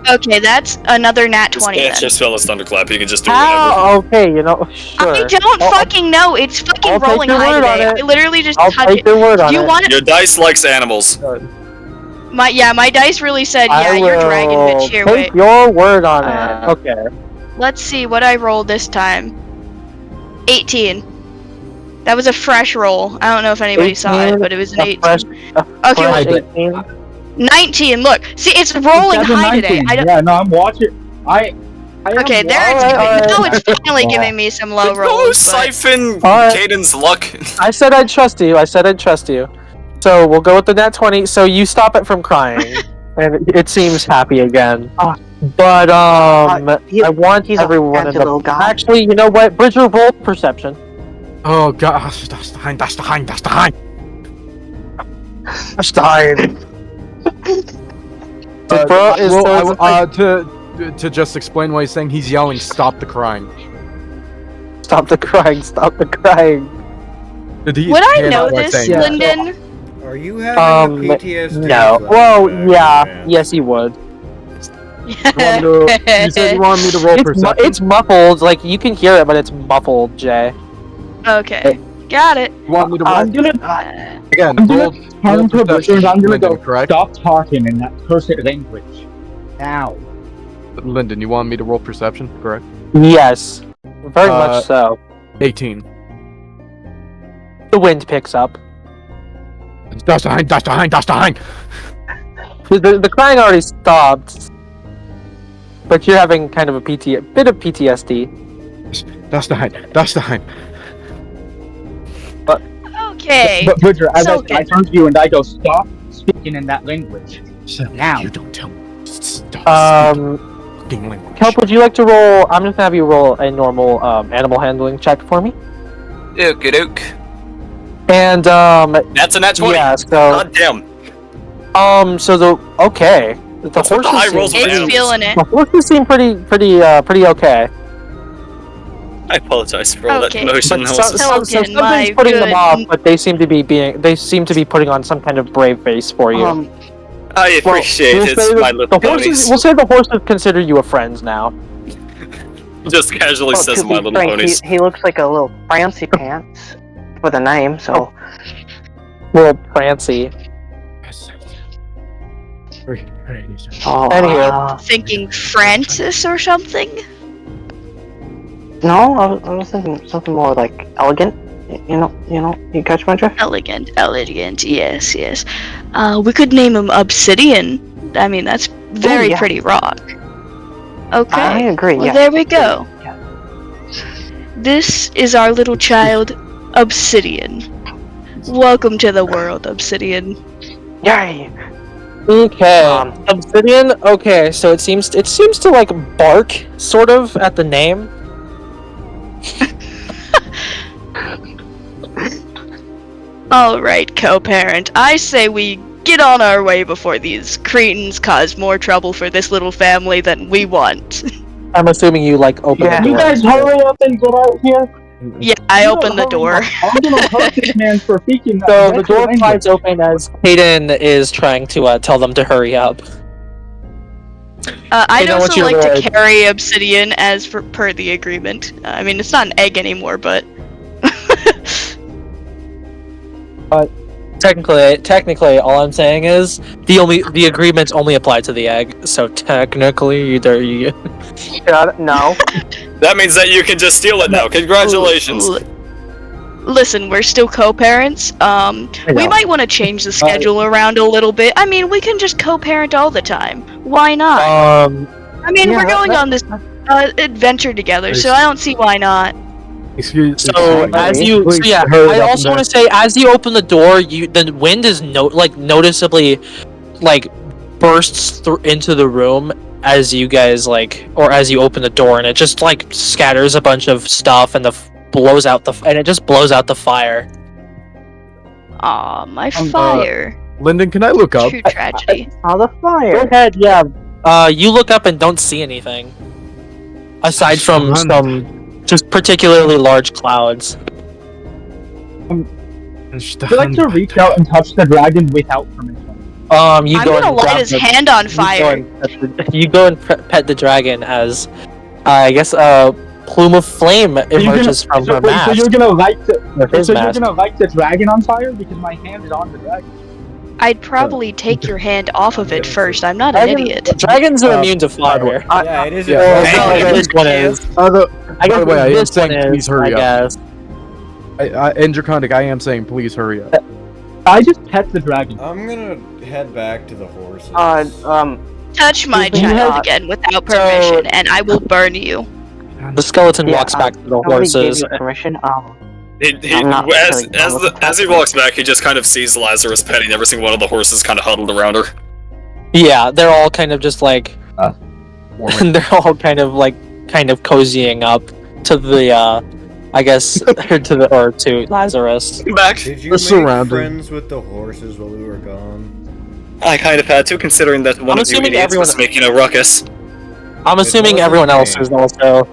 Okay, that's another nat 20 It's then. just Phyllis Thunderclap. You can just do whatever. How? Okay, you know, sure. I don't fucking know. It's fucking I'll take rolling your high word on today. it. I literally just I'll touched take it. your word on You it. want Your dice likes animals. my dice really said, yeah, you're dragon bitch. Here, take wait. your word on it. Okay. Let's see what I rolled this time. 18. That was a fresh roll. I don't know if anybody saw it, 18, but it was an a 18. fresh- Okay, fresh wait. 18. 19. Look, see, it's rolling high today. I don't. Yeah, no, I'm watching. I am Okay, there it's watching. giving. Now alright. it's finally giving me some low Go rolls. But siphon Alright. Caden's luck. I said I'd trust you. So we'll go with the nat 20. So you stop it from crying, and it seems happy again. But I want he's a everyone in handsome little the. guy. Actually, you know what? Bridger, roll perception. Oh gosh, that's the hind. That's the hind. That's the hind. That's dying. To just explain what he's saying, he's yelling, "Stop the crying!" Stop the crying! Stop the crying! would I know this, Lyndon? Are you having a PTSD? No. Well, yeah. Yes, he would. You said you wanted me to roll perception. It's muffled. Like you can hear it, but it's muffled, Jay. Okay, got it. You want me to roll? I'm gonna Again, I'm roll. gonna turn to Bridger and I'm gonna Lyndon, go. correct? Stop talking in that cursed language. Now. Lyndon, you want me to roll perception, correct? Yes, very much so. 18. The wind picks up. That's the hind. That's the hind. That's the hind. The crying already stopped, but you're having kind of a bit of PTSD. That's the hind. That's the hind. Okay. But Bridger, as So I turn to you and I go, stop speaking in that language. Now. You don't tell me. Stop speaking language. Kelp, would you like to roll? I'm just gonna have you roll a normal animal handling check for me. Okie doke. And That's a nat 20. yeah, so God damn. so the That's what the high rolls with It's animals. feeling it. The horses seem pretty okay. I apologize for all Okay. that emotion. But That was something's my putting them good- off, but they seem to be putting on some kind of brave face for you. I appreciate we'll it, say My the Little horses. Ponies. We'll say the horses consider you a friend now. Just casually Well, says to My be Little frank, Ponies. he looks like a little fancy pants with a name, so. Little Prancy. Oh, Anywho. Thinking Francis or something? no, I was thinking something more like elegant. You know, you catch my drift? Elegant, yes. We could name him Obsidian. I mean, that's very yeah. pretty rock. Okay. I agree, Well, yeah. there we go. Yeah. This is our little child, Obsidian. Welcome to the world, Obsidian. Yay! Okay. Obsidian. Okay, so it seems to like bark sort of at the name. Alright, co-parent. I say we get on our way before these cretins cause more trouble for this little family than we want. I'm assuming you like open Yeah. the door. You guys hurry up and get out here. Yeah, I opened the door. I'm gonna hurt this man for speaking that So the wretched door language. flies open as Hayden is trying to tell them to hurry up. I'd know what also you're like to doing. carry Obsidian as per the agreement. I mean, it's not an egg anymore, but Technically, all I'm saying is the agreements only apply to the egg. So technically, either you. No. That means that you can just steal it now. Congratulations. listen, we're still co-parents. We might want to change the schedule around a little bit. I mean, we can just co-parent all the time. Why not? I mean, we're going on this adventure together, so I don't see why not. So as you, so yeah, I also want to say, as you open the door, the wind is noticeably, like, bursts into the room as you guys or as you open the door, and it just like scatters a bunch of stuff and blows out the fire. Aw, my fire. Lyndon, can I look up? True tragedy. The fire. Go ahead, yeah. You look up and don't see anything aside from some just particularly large clouds. I'd like to reach out and touch the dragon without permission. I'm gonna light his hand on fire. You go and pet the dragon as, I guess, a plume of flame emerges from her mask. So you're gonna light the dragon on fire because my hand is on the dragon. I'd probably take your hand off of it first. I'm not an idiot. Dragons are immune to fire. Yeah, it is. This one is. By the way, I am saying please hurry up. Guess. In Draconic, I am saying please hurry up. I just pet the dragon. I'm gonna head back to the horses. Touch my child again without permission, and I will burn you. The skeleton walks back to the horses. Permission. As he walks back, he just kind of sees Lazarus petting every single one of the horses kind of huddled around her. Yeah, they're all kind of just like... they're all kind of cozying up to the, I guess, to Lazarus. Back. Did you make friends with the horses while we were gone? I kind of had to, considering that one of you idiots was making a ruckus. I'm assuming everyone else is also...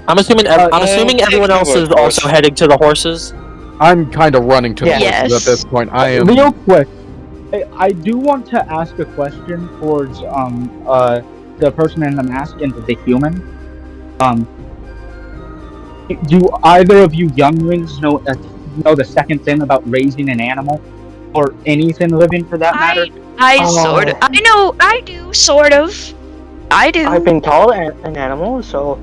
I'm assuming everyone else is also heading to the horses. I'm kind of running to the horses at this point. I am. Real quick, I do want to ask a question towards the person in the mask and the human. Do either of you younglings know the second thing about raising an animal, or anything living for that matter? I do sort of. I do. I've been called an animal, so.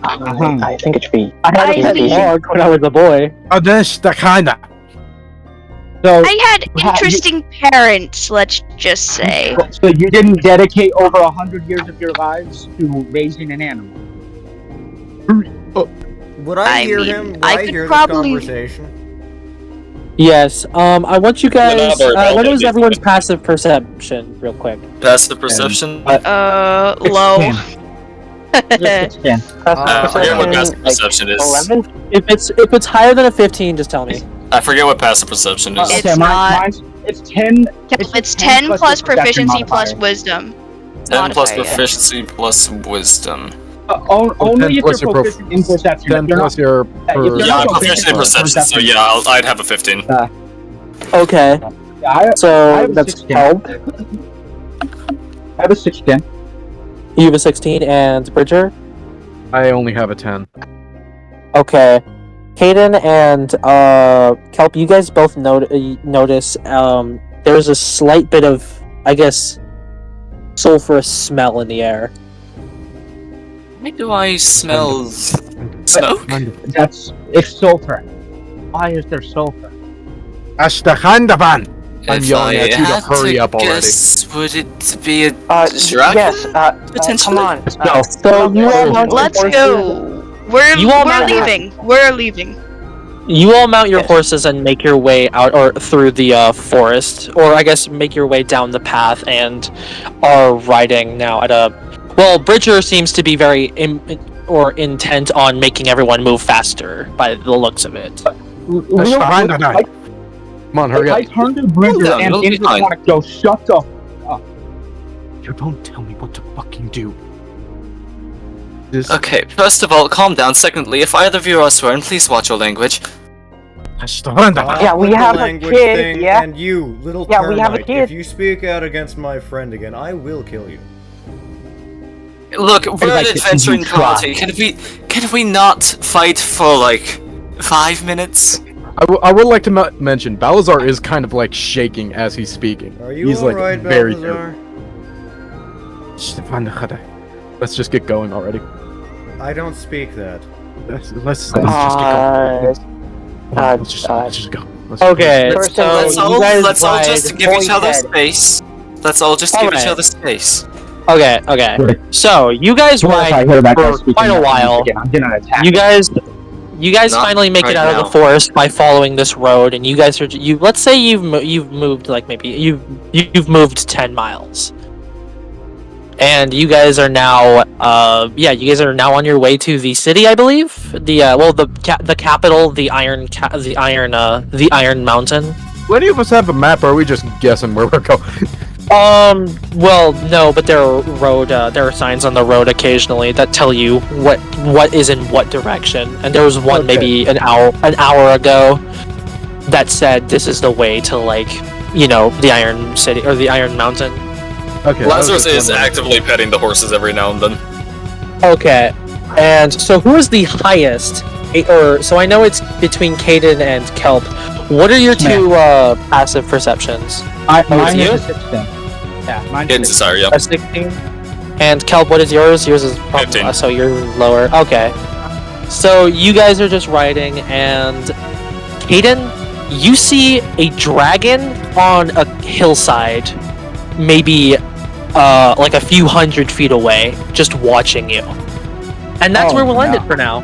I think it should be. I had a dog when I was a boy. That's the kinda. So I had interesting parents, let's just say. So you didn't dedicate over 100 years of your lives to raising an animal. Would I hear him? Would I hear this conversation? Yes. I want you guys. What is everyone's passive perception, real quick? Passive perception? Low. I forget what passive perception is. 11? If it's higher than a 15, just tell me. I forget what passive perception is. It's not. It's 10. It's 10 plus proficiency plus wisdom. 10 plus proficiency plus wisdom. Only if you're proficient in perception. 10 plus your... Yeah, I'm proficient in perception, so yeah, I'd have a 15. Okay. So that's 12. I have a 16. You have a 16, and Bridger? I only have a 10. Okay. Kaden and Kelp, you guys both notice there's a slight bit of, I guess, sulfurous smell in the air. Why do I smell smoke? It's sulfur. Why is there sulfur? Ashtahandavan! I'm If yelling I at you to had hurry up already. guess, would it be a dragon? Yes. Potentially. Come on. So you all mount Let's your go. We're leaving. We're leaving. You all mount your horses and make your way out or through the forest, or I guess make your way down the path, and are riding now at a. Well, Bridger seems to be very intent on making everyone move faster by the looks of it. Come on, hurry up. I turn to Bridger and want to go, shut the up. You don't tell me what to fucking do. Okay, first of all, calm down. Secondly, if either of you are swearing, please watch your language. Yeah, we have a kid, yeah? And you, little Yeah, termite, we have a kid. if you speak out against my friend again, I will kill you. Look, we're an adventuring party. Can we not fight for, like, 5 minutes? I would like to mention, Balazar is kind of like shaking as he's speaking. Are you he's alright, like very Balthazar? Let's just get going already. I don't speak that. Let's just get going. Let's just go. Okay, First so Let's you all guys let's all ride just give each other pointed. space. Let's all just give each Alright. other space. Okay. So you guys If I ride hear that guy for speaking quite a Japanese while. again, I'm gonna attack. You guys Not finally make it right out of now. the forest by following this road, and you guys are let's say you've moved like maybe you've moved 10 miles, and you guys are now you guys are now on your way to the city, I believe. The capital, the Iron Mountain. Do any of us have a map, or are we just guessing where we're going? Well, no, but there are signs on the road occasionally that tell you what is in what direction. And there was one maybe an hour ago that said this is the way to, like, the Iron City or the Iron Mountain. Okay. Lazarus is actively petting the horses every now and then. Okay. And so who is the highest? So I know it's between Caden and Kelp. What are your two passive perceptions? Mine you? is a 16. Yeah, mine It's is sorry, yeah. A 16. And Kelp, what is yours? Yours is 15. So you're lower. Okay. So you guys are just riding, and Caden, you see a dragon on a hillside, maybe like a few hundred feet away, just watching you. And that's where we'll end it for now.